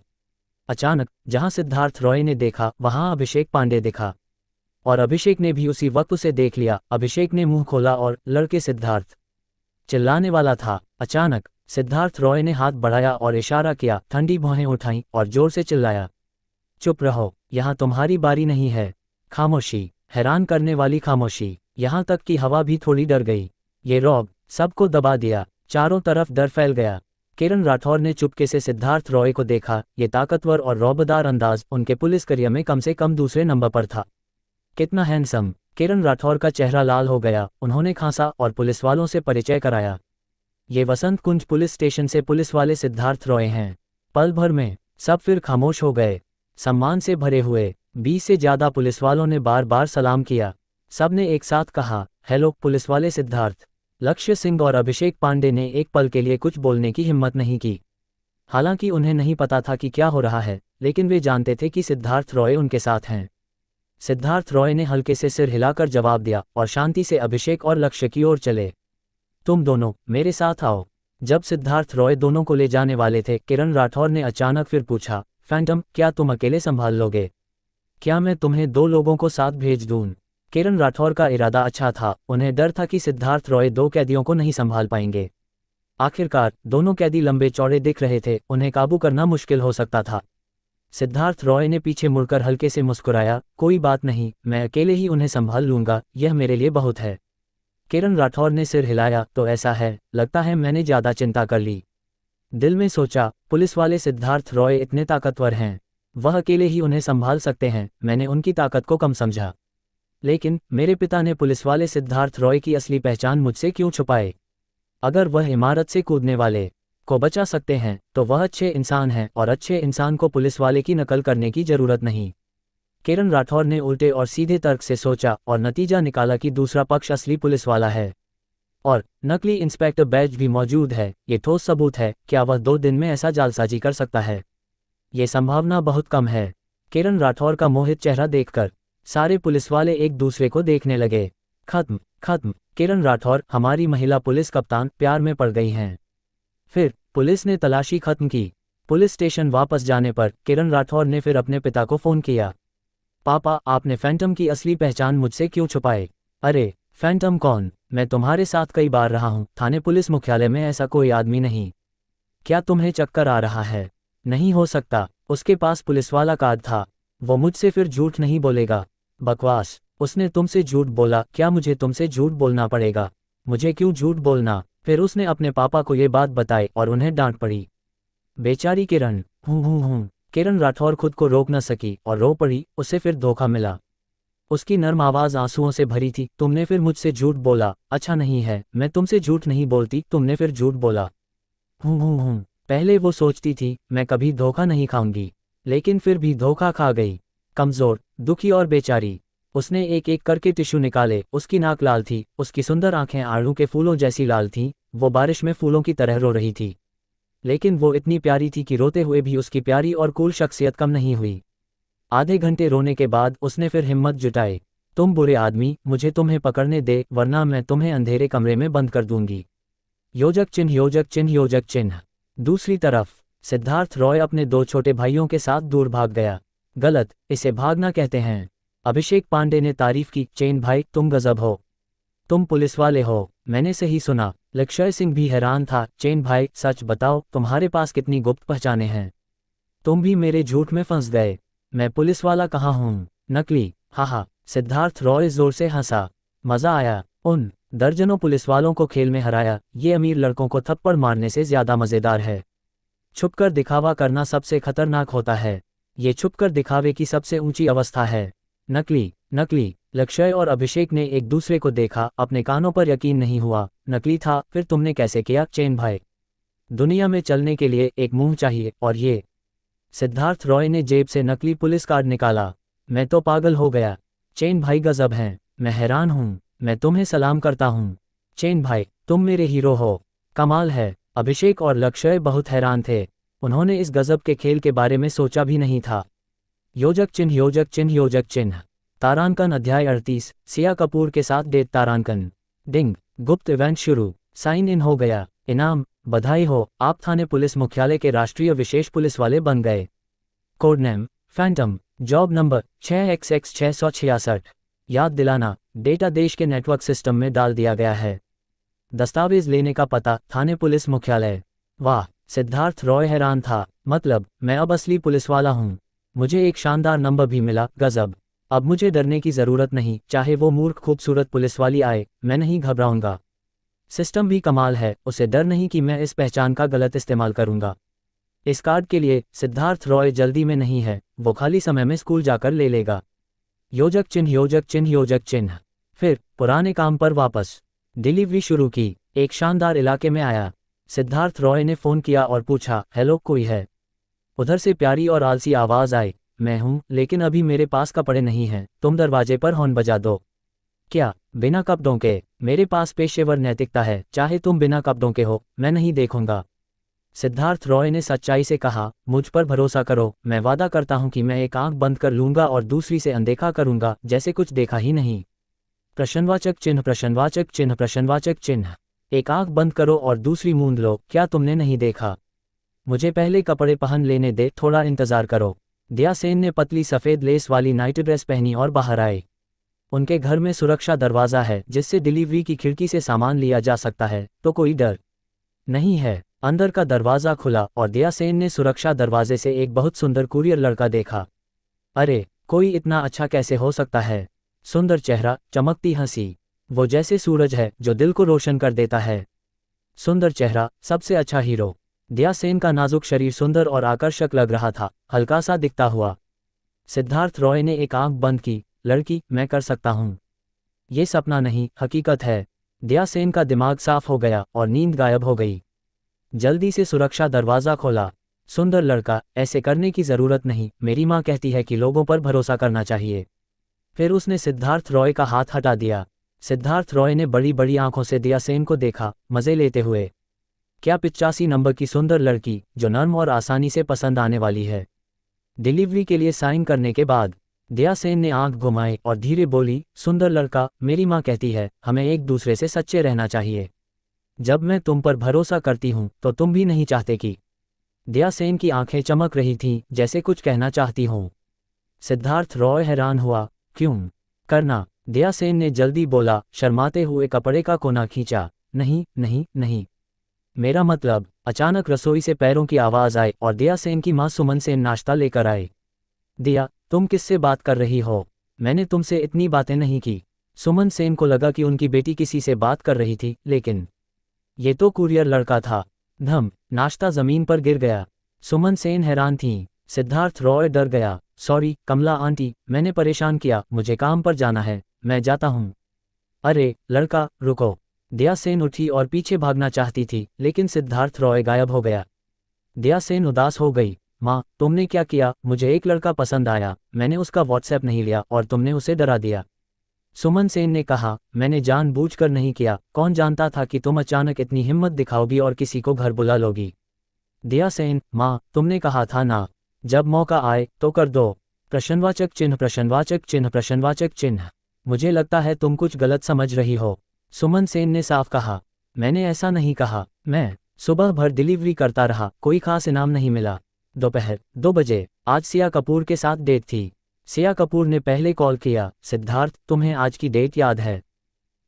अचानक जहां सिद्धार्थ रॉय ने देखा, वहां अभिषेक पांडे दिखा, और अभिषेक ने भी उसी वक्त उसे देख लिया। अभिषेक ने मुंह खोला और लड़के सिद्धार्थ चिल्लाने वाला था। अचानक सिद्धार्थ रॉय ने हाथ बढ़ाया और इशारा किया, ठंडी भौहें उठाईं और जोर से चिल्लाया, चुप रहो, यहां तुम्हारी बारी नहीं है। खामोशी, हैरान करने वाली खामोशी। यहां तक कि हवा भी थोड़ी डर गई। ये रौब सबको दबा दिया। चारों तरफ डर फैल गया। किरण राठौर ने चुपके से सिद्धार्थ रॉय को देखा। ये ताकतवर और रौबदार अंदाज उनके पुलिस करियर में कम से कम दूसरे नंबर पर था। कितना हैंडसम। किरण राठौर का चेहरा लाल हो गया। उन्होंने खांसा और पुलिस वालों से परिचय कराया। ये वसंत कुंज पुलिस स्टेशन से पुलिस वाले सिद्धार्थ रॉय हैं। पल भर में सब फिर खामोश हो गए। सम्मान से भरे हुए 20 से ज्यादा पुलिस वालों ने बार बार सलाम किया। सबने एक साथ कहा, हेलो पुलिस वाले सिद्धार्थ। लक्ष्य सिंह और अभिषेक पांडे ने एक पल के लिए कुछ बोलने की हिम्मत नहीं की। हालांकि उन्हें नहीं पता था कि क्या हो रहा है, लेकिन वे जानते थे कि सिद्धार्थ रॉय उनके साथ हैं। सिद्धार्थ रॉय ने हल्के से सिर हिलाकर जवाब दिया और शांति से अभिषेक और लक्ष्य की ओर चले। तुम दोनों मेरे साथ आओ। जब सिद्धार्थ रॉय दोनों को ले जाने वाले थे, किरण राठौर ने अचानक फिर पूछा, फैंटम, क्या तुम अकेले संभाल लोगे? क्या मैं तुम्हें 2 लोगों को साथ भेज दूं? किरण राठौर का इरादा अच्छा था। उन्हें डर था कि सिद्धार्थ रॉय 2 कैदियों को नहीं संभाल पाएंगे। आखिरकार दोनों कैदी लंबे चौड़े दिख रहे थे, उन्हें काबू करना मुश्किल हो सकता था। सिद्धार्थ रॉय ने पीछे मुड़कर हल्के से मुस्कुराया, कोई बात नहीं, मैं अकेले ही उन्हें संभाल लूंगा, यह मेरे लिए बहुत है। किरण राठौर ने सिर हिलाया, तो ऐसा है, लगता है मैंने ज्यादा चिंता कर ली। दिल में सोचा, पुलिस वाले सिद्धार्थ रॉय इतने ताकतवर हैं, वह अकेले ही उन्हें संभाल सकते हैं। मैंने उनकी ताकत को कम समझा। लेकिन मेरे पिता ने पुलिस वाले सिद्धार्थ रॉय की असली पहचान मुझसे क्यों छुपाए? अगर वह इमारत से कूदने वाले को बचा सकते हैं तो वह अच्छे इंसान हैं, और अच्छे इंसान को पुलिस वाले की नकल करने की जरूरत नहीं। किरण राठौर ने उल्टे और सीधे तर्क से सोचा और नतीजा निकाला कि दूसरा पक्ष असली पुलिस वाला है और नकली इंस्पेक्टर बैज भी मौजूद है। ये ठोस सबूत है। क्या वह 2 दिन में ऐसा जालसाजी कर सकता है? ये संभावना बहुत कम है। किरण राठौर का मोहित चेहरा देखकर सारे पुलिस वाले एक दूसरे को देखने लगे। खत्म खत्म। किरण राठौर, हमारी महिला पुलिस कप्तान, प्यार में पड़ गई हैं। फिर पुलिस ने तलाशी खत्म की। पुलिस स्टेशन वापस जाने पर किरण राठौर ने फिर अपने पिता को फ़ोन किया। पापा, आपने फैंटम की असली पहचान मुझसे क्यों छुपाई? अरे फैंटम कौन? मैं तुम्हारे साथ कई बार रहा हूँ। थाने पुलिस मुख्यालय में ऐसा कोई आदमी नहीं। क्या तुम्हें चक्कर आ रहा है? नहीं हो सकता। उसके पास पुलिस वाला कार्ड था। वो मुझसे फिर झूठ नहीं बोलेगा। बकवास। उसने तुमसे झूठ बोला। क्या मुझे तुमसे झूठ बोलना पड़ेगा? मुझे क्यों झूठ बोलना? फिर उसने अपने पापा को ये बात बताई और उन्हें डांट पड़ी। बेचारी किरण। हूँ। किरण राठौर खुद को रोक न सकी और रो पड़ी। उसे फिर धोखा मिला। उसकी नर्म आवाज़ आंसुओं से भरी थी। तुमने फिर मुझसे झूठ बोला। अच्छा नहीं है, मैं तुमसे झूठ नहीं बोलती, तुमने फिर झूठ बोला। हूँ। पहले वो सोचती थी मैं कभी धोखा नहीं खाऊंगी, लेकिन फिर भी धोखा खा गई। कमज़ोर, दुखी और बेचारी। उसने एक एक करके टिश्यू निकाले। उसकी नाक लाल थी। उसकी सुंदर आंखें आड़ू के फूलों जैसी लाल थीं। वो बारिश में फूलों की तरह रो रही थी, लेकिन वो इतनी प्यारी थी कि रोते हुए भी उसकी प्यारी और कूल शख्सियत कम नहीं हुई। आधे घंटे रोने के बाद उसने फिर हिम्मत जुटाई। तुम बुरे आदमी, मुझे तुम्हें पकड़ने दे, वरना मैं तुम्हें अंधेरे कमरे में बंद कर दूंगी। योजक चिन्ह, योजक चिन्ह, योजक चिन्ह। दूसरी तरफ सिद्धार्थ रॉय अपने 2 छोटे भाइयों के साथ दूर भाग गया। गलत, इसे भागना कहते हैं। अभिषेक पांडे ने तारीफ की। चेन भाई, तुम गजब हो। तुम पुलिस वाले हो। मैंने सही सुना। लक्षय सिंह भी हैरान था। चेन भाई, सच बताओ, तुम्हारे पास कितनी गुप्त पहचानें हैं? तुम भी मेरे झूठ में फंस गए। मैं पुलिस वाला कहाँ हूँ? नकली। हा। सिद्धार्थ रॉय जोर से हंसा। मजा आया। उन दर्जनों पुलिस वालों को खेल में हराया। ये अमीर लड़कों को थप्पड़ मारने से ज्यादा मजेदार है। छुपकर दिखावा करना सबसे खतरनाक होता है। ये छुपकर दिखावे की सबसे ऊंची अवस्था है। नकली। लक्षय और अभिषेक ने एक दूसरे को देखा। अपने कानों पर यकीन नहीं हुआ। नकली था? फिर तुमने कैसे किया? चेन भाई, दुनिया में चलने के लिए एक मुंह चाहिए, और ये। सिद्धार्थ रॉय ने जेब से नकली पुलिस कार्ड निकाला। मैं तो पागल हो गया। चेन भाई गजब हैं। मैं हैरान हूँ। मैं तुम्हें सलाम करता हूँ। चेन भाई, तुम मेरे हीरो हो। कमाल है। अभिषेक और लक्षय बहुत हैरान थे। उन्होंने इस गजब के खेल के बारे में सोचा भी नहीं था। योजक चिन्ह, योजक चिन्ह, योजक चिन्ह। तारांकन अध्याय 38। सिया कपूर के साथ डेट तारांकन। डिंग। गुप्त इवेंट शुरू। साइन इन हो गया। इनाम। बधाई हो, आप थाने पुलिस मुख्यालय के राष्ट्रीय विशेष पुलिस वाले बन गए। Code name Phantom. Job number 6XX666। याद दिलाना, डेटा देश के नेटवर्क सिस्टम में डाल दिया गया है। दस्तावेज लेने का पता, थाने पुलिस मुख्यालय। वाह, सिद्धार्थ रॉय हैरान था। मतलब मैं अब असली पुलिस वाला हूँ। मुझे एक शानदार नंबर भी मिला। गजब। अब मुझे डरने की जरूरत नहीं। चाहे वो मूर्ख खूबसूरत पुलिस वाली आए, मैं नहीं घबराऊंगा। सिस्टम भी कमाल है। उसे डर नहीं कि मैं इस पहचान का गलत इस्तेमाल करूंगा। इस कार्ड के लिए सिद्धार्थ रॉय जल्दी में नहीं है। वो खाली समय में स्कूल जाकर ले लेगा। योजक चिन्ह, योजक चिन्ह, योजक चिन्ह। फिर पुराने काम पर वापस। डिलीवरी शुरू की। एक शानदार इलाके में आया। सिद्धार्थ रॉय ने फ़ोन किया और पूछा, हेलो, कोई है? उधर से प्यारी और आलसी आवाज़ आई, मैं हूँ, लेकिन अभी मेरे पास कपड़े नहीं हैं। तुम दरवाजे पर हॉर्न बजा दो। क्या? बिना कपड़ों के? मेरे पास पेशेवर नैतिकता है। चाहे तुम बिना कपड़ों के हो, मैं नहीं देखूंगा। सिद्धार्थ रॉय ने सच्चाई से कहा, मुझ पर भरोसा करो। मैं वादा करता हूं कि मैं एक आंख बंद कर लूंगा और दूसरी से अनदेखा करूंगा, जैसे कुछ देखा ही नहीं। प्रश्नवाचक चिन्ह, प्रश्नवाचक चिन्ह, प्रश्नवाचक चिन्ह। एक आंख बंद करो और दूसरी मूंद लो। क्या तुमने नहीं देखा? मुझे पहले कपड़े पहन लेने दे, थोड़ा इंतजार करो। दया सेन ने पतली सफ़ेद लेस वाली नाइट ड्रेस पहनी और बाहर आए। उनके घर में सुरक्षा दरवाज़ा है जिससे डिलीवरी की खिड़की से सामान लिया जा सकता है, तो कोई डर नहीं है। अंदर का दरवाज़ा खुला और दया सेन ने सुरक्षा दरवाजे से एक बहुत सुंदर कुरियर लड़का देखा। अरे, कोई इतना अच्छा कैसे हो सकता है? सुंदर चेहरा, चमकती हंसी। वो जैसे सूरज है जो दिल को रोशन कर देता है। सुंदर चेहरा, सबसे अच्छा हीरो। दया सेन का नाजुक शरीर सुंदर और आकर्षक लग रहा था, हल्का सा दिखता हुआ। सिद्धार्थ रॉय ने एक आंख बंद की। लड़की, मैं कर सकता हूँ। ये सपना नहीं, हकीकत है। दया सेन का दिमाग साफ हो गया और नींद गायब हो गई। जल्दी से सुरक्षा दरवाज़ा खोला। सुंदर लड़का, ऐसे करने की जरूरत नहीं, मेरी माँ कहती है कि लोगों पर भरोसा करना चाहिए। फिर उसने सिद्धार्थ रॉय का हाथ हटा दिया। सिद्धार्थ रॉय ने बड़ी बड़ी आंखों से दिया सेन को देखा, मजे लेते हुए। क्या 85 नंबर की सुंदर लड़की, जो नर्म और आसानी से पसंद आने वाली है। डिलीवरी के लिए साइन करने के बाद दया सेन ने आंख घुमाई और धीरे बोली, सुंदर लड़का, मेरी माँ कहती है हमें एक दूसरे से सच्चे रहना चाहिए। जब मैं तुम पर भरोसा करती हूँ तो तुम भी नहीं चाहते कि। दया सेन की आंखें चमक रही थीं, जैसे कुछ कहना चाहती हों। सिद्धार्थ रॉय हैरान हुआ, क्यों करना? दया सेन ने जल्दी बोला, शर्माते हुए कपड़े का कोना खींचा। नहीं नहीं नहीं, मेरा मतलब। अचानक रसोई से पैरों की आवाज आई और दया सेन की मां सुमन सेन नाश्ता लेकर आई। दिया, तुम किससे बात कर रही हो? मैंने तुमसे इतनी बातें नहीं की। सुमन सेन को लगा कि उनकी बेटी किसी से बात कर रही थी, लेकिन ये तो कुरियर लड़का था। धम, नाश्ता जमीन पर गिर गया। सुमन सेन हैरान थीं। सिद्धार्थ रॉय डर गया। सॉरी कमला आंटी, मैंने परेशान किया, मुझे काम पर जाना है, मैं जाता हूँ। अरे लड़का, रुको। दया सेन उठी और पीछे भागना चाहती थी, लेकिन सिद्धार्थ रॉय गायब हो गया। दया सेन उदास हो गई। माँ, तुमने क्या किया? मुझे एक लड़का पसंद आया, मैंने उसका व्हाट्सएप नहीं लिया और तुमने उसे डरा दिया। सुमन सेन ने कहा, मैंने जानबूझकर नहीं किया, कौन जानता था कि तुम अचानक इतनी हिम्मत दिखाओगी और किसी को घर बुला लोगी। दया सेन, माँ, तुमने कहा था ना, जब मौका आए तो कर दो। प्रश्नवाचक चिन्ह प्रश्नवाचक चिन्ह प्रश्नवाचक चिन्ह। मुझे लगता है तुम कुछ गलत समझ रही हो। सुमन सेन ने साफ कहा, मैंने ऐसा नहीं कहा। मैं सुबह भर डिलीवरी करता रहा, कोई खास इनाम नहीं मिला। दोपहर 2 बजे आज सिया कपूर के साथ डेट थी। सिया कपूर ने पहले कॉल किया, सिद्धार्थ, तुम्हें आज की डेट याद है?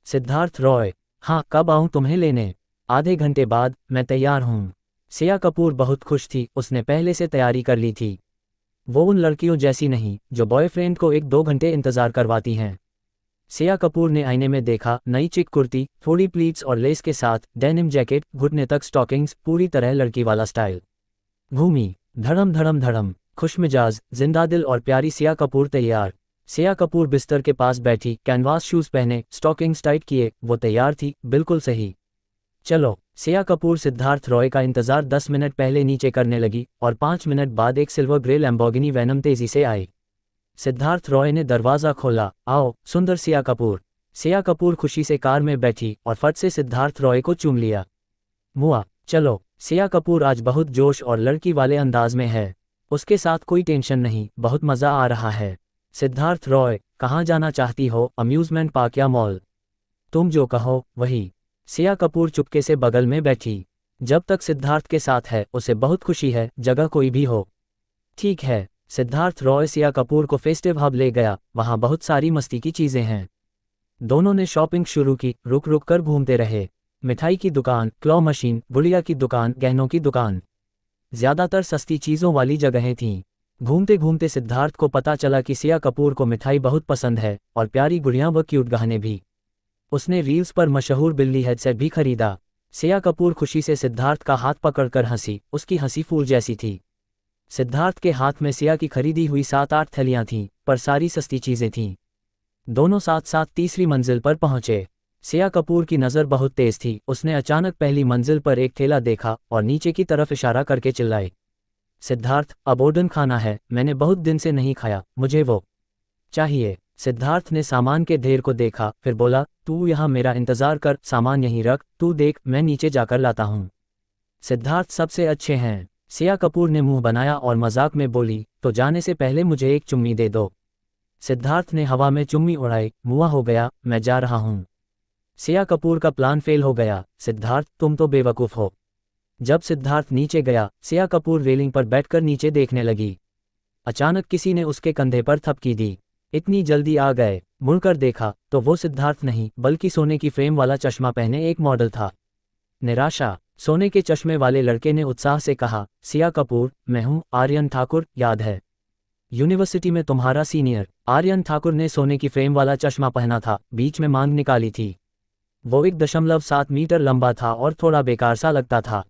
सिद्धार्थ रॉय, हाँ, कब आऊँ तुम्हें लेने? आधे घंटे बाद, मैं तैयार हूँ। सिया कपूर बहुत खुश थी, उसने पहले से तैयारी कर ली थी। वो उन लड़कियों जैसी नहीं जो बॉयफ्रेंड को 1-2 घंटे इंतजार करवाती हैं। सिया कपूर ने आईने में देखा, नई चिक कुर्ती, थोड़ी प्लीट्स और लेस के साथ, डेनिम जैकेट, घुटने तक स्टॉकिंग्स, पूरी तरह लड़की वाला स्टाइल। घूमी, धड़म धड़म धड़म, खुशमिजाज, जिंदादिल और प्यारी सिया कपूर तैयार। सिया कपूर बिस्तर के पास बैठी, कैनवास शूज पहने, स्टॉकिंग्स टाइट किए, वो तैयार थी, बिल्कुल सही। चलो। सिया कपूर सिद्धार्थ रॉय का इंतजार 10 मिनट पहले नीचे करने लगी और 5 मिनट बाद एक सिल्वर ग्रे लैम्बोर्गिनी वेनम तेजी से आई। सिद्धार्थ रॉय ने दरवाज़ा खोला, आओ सुंदर सिया कपूर। सिया कपूर खुशी से कार में बैठी और फट से सिद्धार्थ रॉय को चूम लिया। मुआ, चलो। सिया कपूर आज बहुत जोश और लड़की वाले अंदाज में है। उसके साथ कोई टेंशन नहीं, बहुत मज़ा आ रहा है। सिद्धार्थ रॉय, कहाँ जाना चाहती हो, अम्यूज़मेंट पार्क या मॉल? तुम जो कहो वही। सिया कपूर चुपके से बगल में बैठी। जब तक सिद्धार्थ के साथ है उसे बहुत खुशी है, जगह कोई भी हो। ठीक है। सिद्धार्थ रॉय सिया कपूर को फेस्टिव हब ले गया, वहाँ बहुत सारी मस्ती की चीज़ें हैं। दोनों ने शॉपिंग शुरू की, रुक रुक कर घूमते रहे। मिठाई की दुकान, क्लॉ मशीन, गुड़िया की दुकान, गहनों की दुकान, ज़्यादातर सस्ती चीज़ों वाली जगहें थीं। घूमते घूमते सिद्धार्थ को पता चला कि सिया कपूर को मिठाई बहुत पसंद है और प्यारी गुड़ियाँ व क्यूट गहने भी। उसने रील्स पर मशहूर बिल्ली हेडसेट भी खरीदा। सिया कपूर खुशी से सिद्धार्थ का हाथ पकड़कर हंसी, उसकी हंसी फूल जैसी थी। सिद्धार्थ के हाथ में सिया की खरीदी हुई 7-8 थैलियां थीं, पर सारी सस्ती चीज़ें थीं। दोनों साथ साथ तीसरी मंजिल पर पहुंचे। सिया कपूर की नज़र बहुत तेज थी, उसने अचानक पहली मंजिल पर एक ठेला देखा और नीचे की तरफ इशारा करके चिल्लाई, सिद्धार्थ, अब ओडन खाना है, मैंने बहुत दिन से नहीं खाया, मुझे वो चाहिए। सिद्धार्थ ने सामान के ढेर को देखा, फिर बोला, तू यहाँ मेरा इंतज़ार कर, सामान यहीं रख, तू देख मैं नीचे जाकर लाता हूँ। सिद्धार्थ सबसे अच्छे हैं। सिया कपूर ने मुंह बनाया और मजाक में बोली, तो जाने से पहले मुझे एक चुम्मी दे दो। सिद्धार्थ ने हवा में चुम्मी उड़ाई, मुआ हो गया, मैं जा रहा हूँ। सिया कपूर का प्लान फेल हो गया। सिद्धार्थ, तुम तो बेवकूफ़ हो। जब सिद्धार्थ नीचे गया, सिया कपूर रेलिंग पर बैठकर नीचे देखने लगी। अचानक किसी ने उसके कंधे पर थपकी दी। इतनी जल्दी आ गए? मुड़कर देखा तो वो सिद्धार्थ नहीं बल्कि सोने की फ्रेम वाला चश्मा पहने एक मॉडल था। निराशा। सोने के चश्मे वाले लड़के ने उत्साह से कहा, सिया कपूर, मैं हूँ आर्यन ठाकुर, याद है? यूनिवर्सिटी में तुम्हारा सीनियर। आर्यन ठाकुर ने सोने की फ्रेम वाला चश्मा पहना था, बीच में मांग निकाली थी। वो 1.7 मीटर लंबा था और थोड़ा बेकार सा लगता था।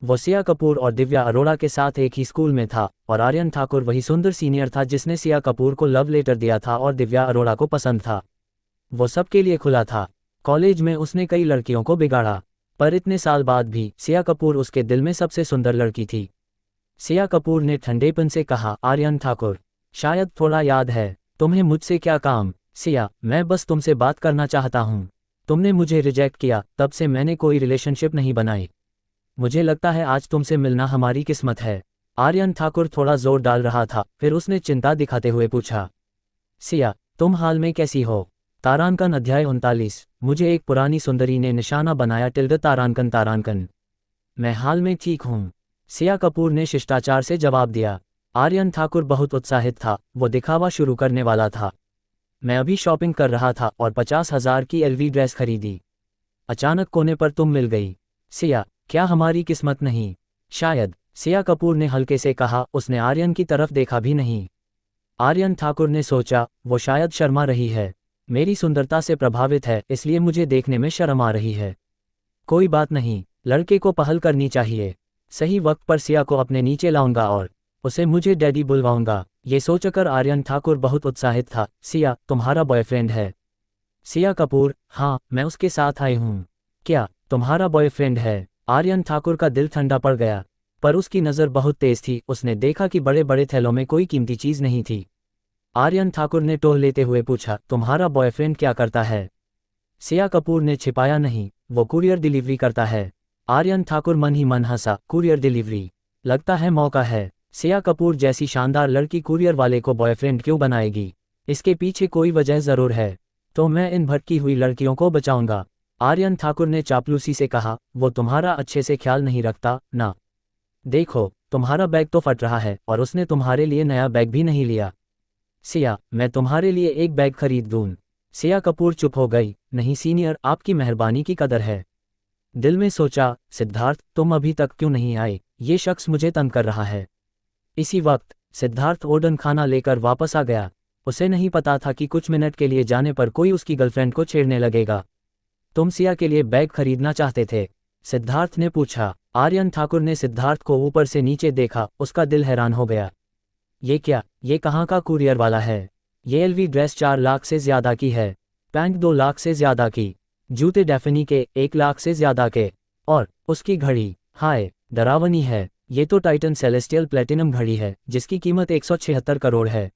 वो सिया कपूर और दिव्या अरोड़ा के साथ एक ही स्कूल में था और आर्यन ठाकुर वही सुंदर सीनियर था जिसने सिया कपूर को लव लेटर दिया था और दिव्या अरोड़ा को पसंद था। वो सबके लिए खुला था। कॉलेज में उसने कई लड़कियों को बिगाड़ा, पर इतने साल बाद भी सिया कपूर उसके दिल में सबसे सुंदर लड़की थी। सिया कपूर ने ठंडेपन से कहा। आर्यन ठाकुर, शायद थोड़ा याद है। तुम्हें मुझसे क्या काम? सिया, मैं बस तुमसे बात करना चाहता हूँ। तुमने मुझे रिजेक्ट किया, तब से मैंने कोई रिलेशनशिप नहीं बनाई। मुझे लगता है आज तुमसे मिलना हमारी किस्मत है। आर्यन ठाकुर थोड़ा जोर डाल रहा था, फिर उसने चिंता दिखाते हुए पूछा। सिया, तुम हाल में कैसी हो? तारांकन अध्याय 39। मुझे एक पुरानी सुंदरी ने निशाना बनाया। तारांकन तारांकन। मैं हाल में ठीक हूँ, सिया कपूर ने शिष्टाचार से जवाब दिया। आर्यन ठाकुर बहुत उत्साहित था, वो दिखावा शुरू करने वाला था। मैं अभी शॉपिंग कर रहा था और 50,000 की एलवी ड्रेस खरीदी। अचानक कोने पर तुम मिल गई। सिया, क्या हमारी किस्मत नहीं? शायद, सिया कपूर ने हल्के से कहा। उसने आर्यन की तरफ देखा भी नहीं। आर्यन ठाकुर ने सोचा, वो शायद शर्मा रही है। मेरी सुंदरता से प्रभावित है, इसलिए मुझे देखने में शर्म आ रही है। कोई बात नहीं, लड़के को पहल करनी चाहिए। सही वक्त पर सिया को अपने नीचे लाऊंगा और उसे मुझे डैडी बुलवाऊंगा। ये सोचकर आर्यन ठाकुर बहुत उत्साहित था। सिया, तुम्हारा बॉयफ्रेंड है? सिया कपूर, हाँ, मैं उसके साथ आई हूँ। क्या तुम्हारा बॉयफ्रेंड है? आर्यन ठाकुर का दिल ठंडा पड़ गया, पर उसकी नज़र बहुत तेज थी। उसने देखा कि बड़े बड़े थैलों में कोई कीमती चीज़ नहीं थी। आर्यन ठाकुर ने टोह लेते हुए पूछा, तुम्हारा बॉयफ्रेंड क्या करता है? सिया कपूर ने छिपाया नहीं, वो कुरियर डिलीवरी करता है। आर्यन ठाकुर मन ही मन हंसा। Courier delivery? लगता है मौका है। सिया कपूर जैसी शानदार लड़की कुरियर वाले को बॉयफ्रेंड क्यों बनाएगी? इसके पीछे कोई वजह ज़रूर है। तो मैं इन भटकी हुई लड़कियों को बचाऊंगा। आर्यन ठाकुर ने चापलूसी से कहा। वो तुम्हारा अच्छे से ख्याल नहीं रखता ना? देखो, तुम्हारा बैग तो फट रहा है और उसने तुम्हारे लिए नया बैग भी नहीं लिया। सिया, मैं तुम्हारे लिए एक बैग खरीद दूँ? सिया कपूर चुप हो गई। नहीं सीनियर, आपकी मेहरबानी की कदर है। दिल में सोचा, सिद्धार्थ, तुम अभी तक क्यों नहीं आए? ये शख्स मुझे तंग कर रहा है। इसी वक्त सिद्धार्थ ओडन खाना लेकर वापस आ गया। उसे नहीं पता था कि कुछ मिनट के लिए जाने पर कोई उसकी गर्लफ्रेंड को छेड़ने लगेगा। तुम सिया के लिए बैग खरीदना चाहते थे? सिद्धार्थ ने पूछा। आर्यन ठाकुर ने सिद्धार्थ को ऊपर से नीचे देखा। उसका दिल हैरान हो गया। ये क्या? ये कहाँ का कुरियर वाला है? ये एलवी ड्रेस 4 लाख से ज़्यादा की है, पैंट 2 लाख से ज़्यादा की, जूते डेफनी के 1 लाख से ज़्यादा के, और उसकी घड़ी, हाय, डरावनी है। ये तो टाइटन सेलेस्टियल प्लेटिनम घड़ी है जिसकी कीमत 176 करोड़ है।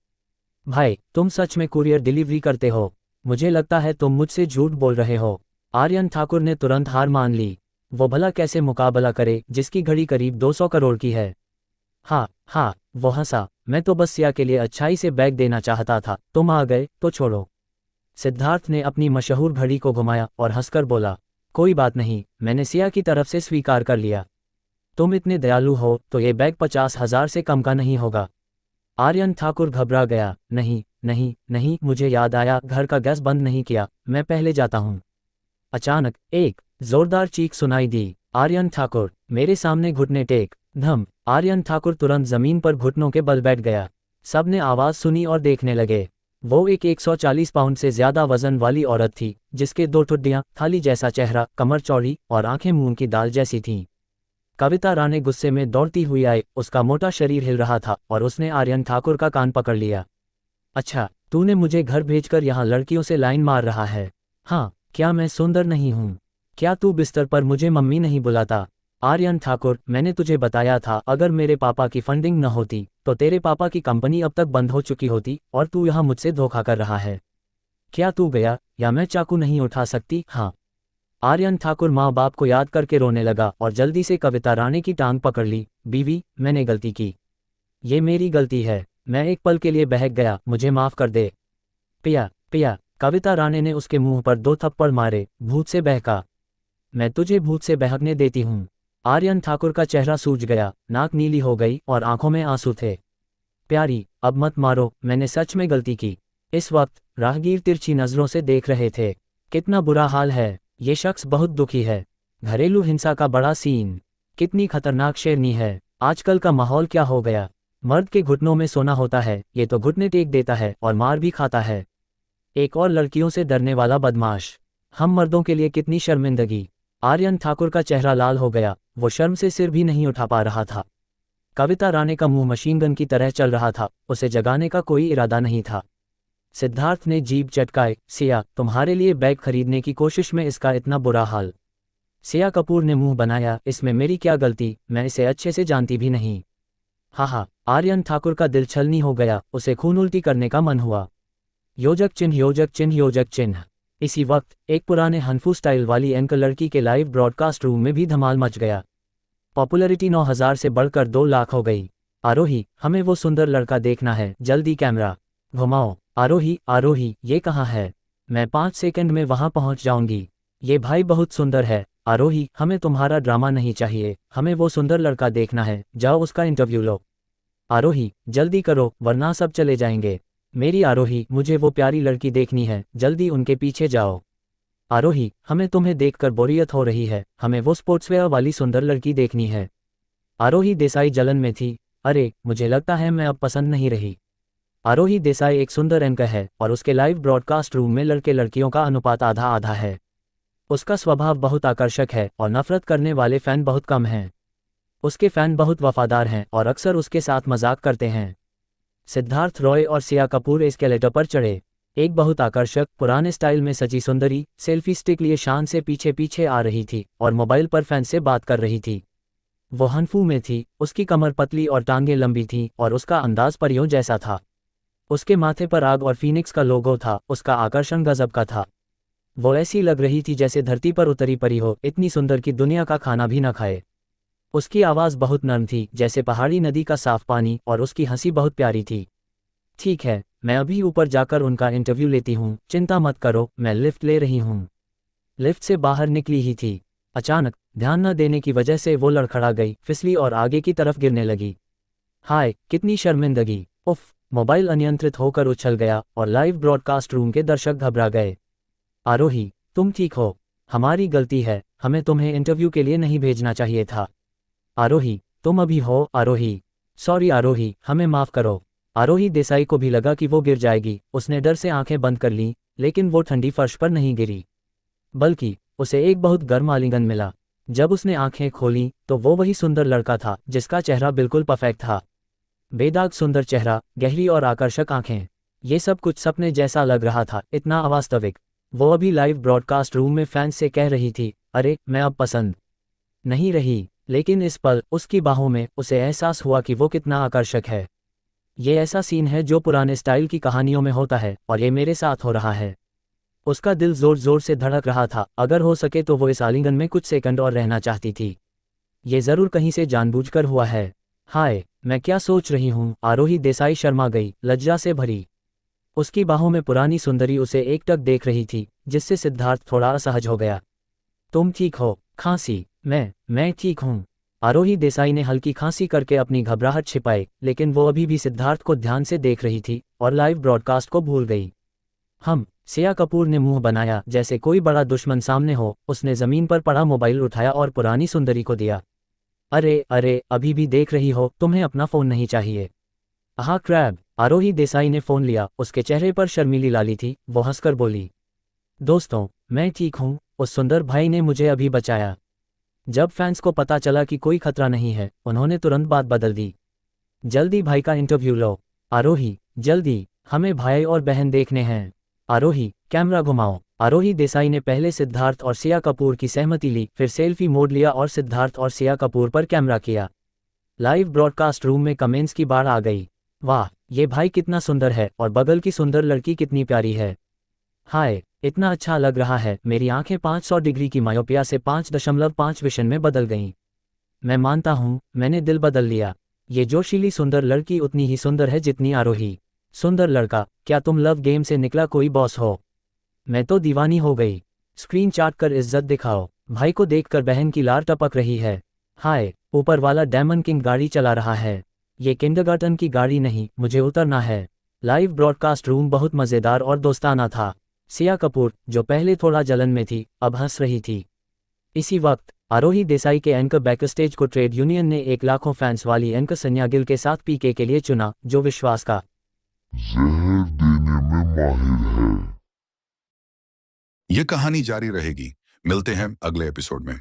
भाई, तुम सच में कुरियर डिलीवरी करते हो? मुझे लगता है तुम मुझसे झूठ बोल रहे हो। आर्यन ठाकुर ने तुरंत हार मान ली। वो भला कैसे मुकाबला करे जिसकी घड़ी करीब 200 करोड़ की है। हाँ, वो हंसा। मैं तो बस सिया के लिए अच्छाई से बैग देना चाहता था। तुम आ गए तो छोड़ो। सिद्धार्थ ने अपनी मशहूर घड़ी को घुमाया और हंसकर बोला, कोई बात नहीं, मैंने सिया की तरफ से स्वीकार कर लिया। तुम इतने दयालु हो तो ये बैग 50,000 से कम का नहीं होगा। आर्यन ठाकुर घबरा गया। नहीं नहीं नहीं, मुझे याद आया, घर का गैस बंद नहीं किया, मैं पहले जाता हूँ। अचानक एक जोरदार चीख सुनाई दी। आर्यन ठाकुर, मेरे सामने घुटने टेक। धम। आर्यन ठाकुर तुरंत जमीन पर घुटनों के बल बैठ गया। सब ने आवाज़ सुनी और देखने लगे। वो एक 140 पाउंड से ज़्यादा वजन वाली औरत थी, जिसके 2 ठुड्डियाँ, थाली जैसा चेहरा, कमर चौड़ी और आंखें मूंग की दाल जैसी थीं। कविता राणे गुस्से में दौड़ती हुई आई। उसका मोटा शरीर हिल रहा था और उसने आर्यन ठाकुर का कान पकड़ लिया। अच्छा, तूने मुझे घर भेजकर यहाँ लड़कियों से लाइन मार रहा है? हाँ, क्या मैं सुंदर नहीं हूँ? क्या तू बिस्तर पर मुझे मम्मी नहीं बुलाता? आर्यन ठाकुर, मैंने तुझे बताया था, अगर मेरे पापा की फंडिंग न होती तो तेरे पापा की कंपनी अब तक बंद हो चुकी होती, और तू यहाँ मुझसे धोखा कर रहा है। क्या तू गया, या मैं चाकू नहीं उठा सकती? हाँ। आर्यन ठाकुर माँ बाप को याद करके रोने लगा और जल्दी से कविता राणे की टांग पकड़ ली। बीवी, मैंने गलती की। ये मेरी गलती है। मैं एक पल के लिए बहक गया, मुझे माफ़ कर दे। पिया पिया। कविता राणे ने उसके मुंह पर 2 थप्पड़ मारे। भूत से बहका। मैं तुझे भूत से बहकने देती हूँ। आर्यन ठाकुर का चेहरा सूज गया, नाक नीली हो गई और आंखों में आंसू थे। प्यारी, अब मत मारो, मैंने सच में गलती की। इस वक्त राहगीर तिरछी नज़रों से देख रहे थे। कितना बुरा हाल है, ये शख्स बहुत दुखी है। घरेलू हिंसा का बड़ा सीन। कितनी खतरनाक शेरनी है। आजकल का माहौल क्या हो गया? मर्द के घुटनों में सोना होता है, ये तो घुटने टेक देता है और मार भी खाता है। एक और लड़कियों से डरने वाला बदमाश। हम मर्दों के लिए कितनी शर्मिंदगी। आर्यन ठाकुर का चेहरा लाल हो गया। वो शर्म से सिर भी नहीं उठा पा रहा था। कविता राणे का मुंह मशीन गन की तरह चल रहा था। उसे जगाने का कोई इरादा नहीं था। सिद्धार्थ ने जीभ चटकाए। सिया, तुम्हारे लिए बैग खरीदने की कोशिश में इसका इतना बुरा हाल। सिया कपूर ने मुंह बनाया। इसमें मेरी क्या गलती, मैं इसे अच्छे से जानती भी नहीं। हाँ, आर्यन ठाकुर का दिल छलनी हो गया, उसे खून उल्टी करने का मन हुआ। योजक चिन्ह योजक चिन्ह योजक चिन्ह। इसी वक्त एक पुराने हनफू स्टाइल वाली एंकर लड़की के लाइव ब्रॉडकास्ट रूम में भी धमाल मच गया। पॉपुलैरिटी 9,000 से बढ़कर 2 लाख हो गई। आरोही, हमें वो सुंदर लड़का देखना है, जल्दी कैमरा घुमाओ। आरोही, आरोही, ये कहाँ है? मैं 5 सेकंड में वहां पहुंच जाऊंगी। ये भाई बहुत सुंदर है। आरोही, हमें तुम्हारा ड्रामा नहीं चाहिए, हमें वो सुंदर लड़का देखना है, जाओ उसका इंटरव्यू लो। आरोही, जल्दी करो वरना सब चले जाएंगे। मेरी आरोही, मुझे वो प्यारी लड़की देखनी है, जल्दी उनके पीछे जाओ। आरोही, हमें तुम्हें देखकर बोरियत हो रही है, हमें वो स्पोर्ट्सवेयर वाली सुंदर लड़की देखनी है। आरोही देसाई जलन में थी। अरे, मुझे लगता है मैं अब पसंद नहीं रही। आरोही देसाई एक सुंदर एंकर है और उसके लाइव ब्रॉडकास्ट रूम में लड़के लड़कियों का अनुपात आधा आधा है। उसका स्वभाव बहुत आकर्षक है और नफरत करने वाले फैन बहुत कम हैं। उसके फैन बहुत वफादार हैं और अक्सर उसके साथ मजाक करते हैं। सिद्धार्थ रॉय और सिया कपूर एस्केलेटर पर चढ़े। एक बहुत आकर्षक पुराने स्टाइल में सजी सुंदरी सेल्फी स्टिक लिए शान से पीछे पीछे आ रही थी और मोबाइल पर फैन से बात कर रही थी। वो हनफू में थी, उसकी कमर पतली और टांगें लंबी थीं और उसका अंदाज परियों जैसा था। उसके माथे पर आग और फीनिक्स का लोगो था, उसका आकर्षण गजब का था। वो ऐसी लग रही थी जैसे धरती पर उतरी परी हो, इतनी सुंदर कि दुनिया का खाना भी न खाए। उसकी आवाज़ बहुत नर्म थी, जैसे पहाड़ी नदी का साफ पानी, और उसकी हंसी बहुत प्यारी थी। ठीक है, मैं अभी ऊपर जाकर उनका इंटरव्यू लेती हूँ, चिंता मत करो, मैं लिफ्ट ले रही हूँ। लिफ्ट से बाहर निकली ही थी, अचानक ध्यान न देने की वजह से वो लड़खड़ा गई, फिसली और आगे की तरफ गिरने लगी। हाय, कितनी शर्मिंदगी! उफ! मोबाइल अनियंत्रित होकर उछल गया और लाइव ब्रॉडकास्ट रूम के दर्शक घबरा गए। आरोही, तुम ठीक हो? हमारी गलती है, हमें तुम्हें इंटरव्यू के लिए नहीं भेजना चाहिए था। आरोही, तुम अभी हो? आरोही, सॉरी आरोही, हमें माफ़ करो। आरोही देसाई को भी लगा कि वो गिर जाएगी, उसने डर से आंखें बंद कर लीं, लेकिन वो ठंडी फर्श पर नहीं गिरी, बल्कि उसे एक बहुत गर्म आलिंगन मिला। जब उसने आंखें खोलीं तो वो वही सुंदर लड़का था जिसका चेहरा बिल्कुल परफेक्ट था। बेदाग सुंदर चेहरा, गहरी और आकर्षक आंखें, ये सब कुछ सपने जैसा लग रहा था, इतना अवास्तविक। वो अभी लाइव ब्रॉडकास्ट रूम में फैंस से कह रही थी, अरे मैं अब पसंद नहीं रही, लेकिन इस पल उसकी बाहों में उसे एहसास हुआ कि वो कितना आकर्षक है। ये ऐसा सीन है जो पुराने स्टाइल की कहानियों में होता है और ये मेरे साथ हो रहा है। उसका दिल जोर जोर से धड़क रहा था, अगर हो सके तो वो इस आलिंगन में कुछ सेकंड और रहना चाहती थी। ये जरूर कहीं से जानबूझकर हुआ है। हाय, मैं क्या सोच रही हूँ? आरोही देसाई शर्मा गई, लज्जा से भरी। उसकी बाहों में पुरानी सुंदरी उसे एकटक देख रही थी, जिससे सिद्धार्थ थोड़ा असहज हो गया। तुम ठीक हो? खांसी? मैं ठीक हूँ। आरोही देसाई ने हल्की खांसी करके अपनी घबराहट छिपाई, लेकिन वो अभी भी सिद्धार्थ को ध्यान से देख रही थी और लाइव ब्रॉडकास्ट को भूल गई। सिया कपूर ने मुंह बनाया जैसे कोई बड़ा दुश्मन सामने हो। उसने जमीन पर पड़ा मोबाइल उठाया और पुरानी सुंदरी को दिया। अरे अरे, अभी भी देख रही हो? तुम्हें अपना फ़ोन नहीं चाहिए? आहा क्रैब! आरोही देसाई ने फ़ोन लिया, उसके चेहरे पर शर्मीली लाली थी। वो हंसकर बोली, दोस्तों, मैं ठीक हूँ, उस सुंदर भाई ने मुझे अभी बचाया। जब फैंस को पता चला कि कोई खतरा नहीं है, उन्होंने तुरंत बात बदल दी। जल्दी भाई का इंटरव्यू लो। आरोही, जल्दी, हमें भाई और बहन देखने हैं। आरोही, कैमरा घुमाओ। आरोही देसाई ने पहले सिद्धार्थ और सिया कपूर की सहमति ली, फिर सेल्फी मोड लिया और सिद्धार्थ और सिया कपूर पर कैमरा किया। लाइव ब्रॉडकास्ट रूम में कमेंट्स की बाढ़ आ गई। वाह, ये भाई कितना सुंदर है और बगल की सुंदर लड़की कितनी प्यारी है। हाय, इतना अच्छा लग रहा है। मेरी आंखें 500 डिग्री की मायोपिया से 5.5 विजन में बदल गईं। मैं मानता हूँ, मैंने दिल बदल लिया। ये जोशीली सुंदर लड़की उतनी ही सुंदर है जितनी आरोही। सुंदर लड़का, क्या तुम लव गेम से निकला कोई बॉस हो? मैं तो दीवानी हो गई। स्क्रीन चाट कर इज्जत दिखाओ। भाई को देखकर बहन की लार टपक रही है। हाय, ऊपर वाला डायमंड किंग गाड़ी चला रहा है। ये किंडरगार्टन की गाड़ी नहीं, मुझे उतरना है। लाइव ब्रॉडकास्ट रूम बहुत मज़ेदार और दोस्ताना था। सिया कपूर, जो पहले थोड़ा जलन में थी, अब हंस रही थी। इसी वक्त आरोही देसाई के एंकर बैकस्टेज को ट्रेड यूनियन ने 1 लाखों फैंस वाली एंकर सन्या गिल के साथ पीके के लिए चुना, जो विश्वास का जहर देने में माहिर है। ये कहानी जारी रहेगी। मिलते हैं अगले एपिसोड में।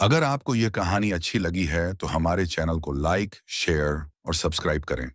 अगर आपको ये कहानी अच्छी लगी है तो हमारे चैनल को लाइक, शेयर और सब्सक्राइब करें।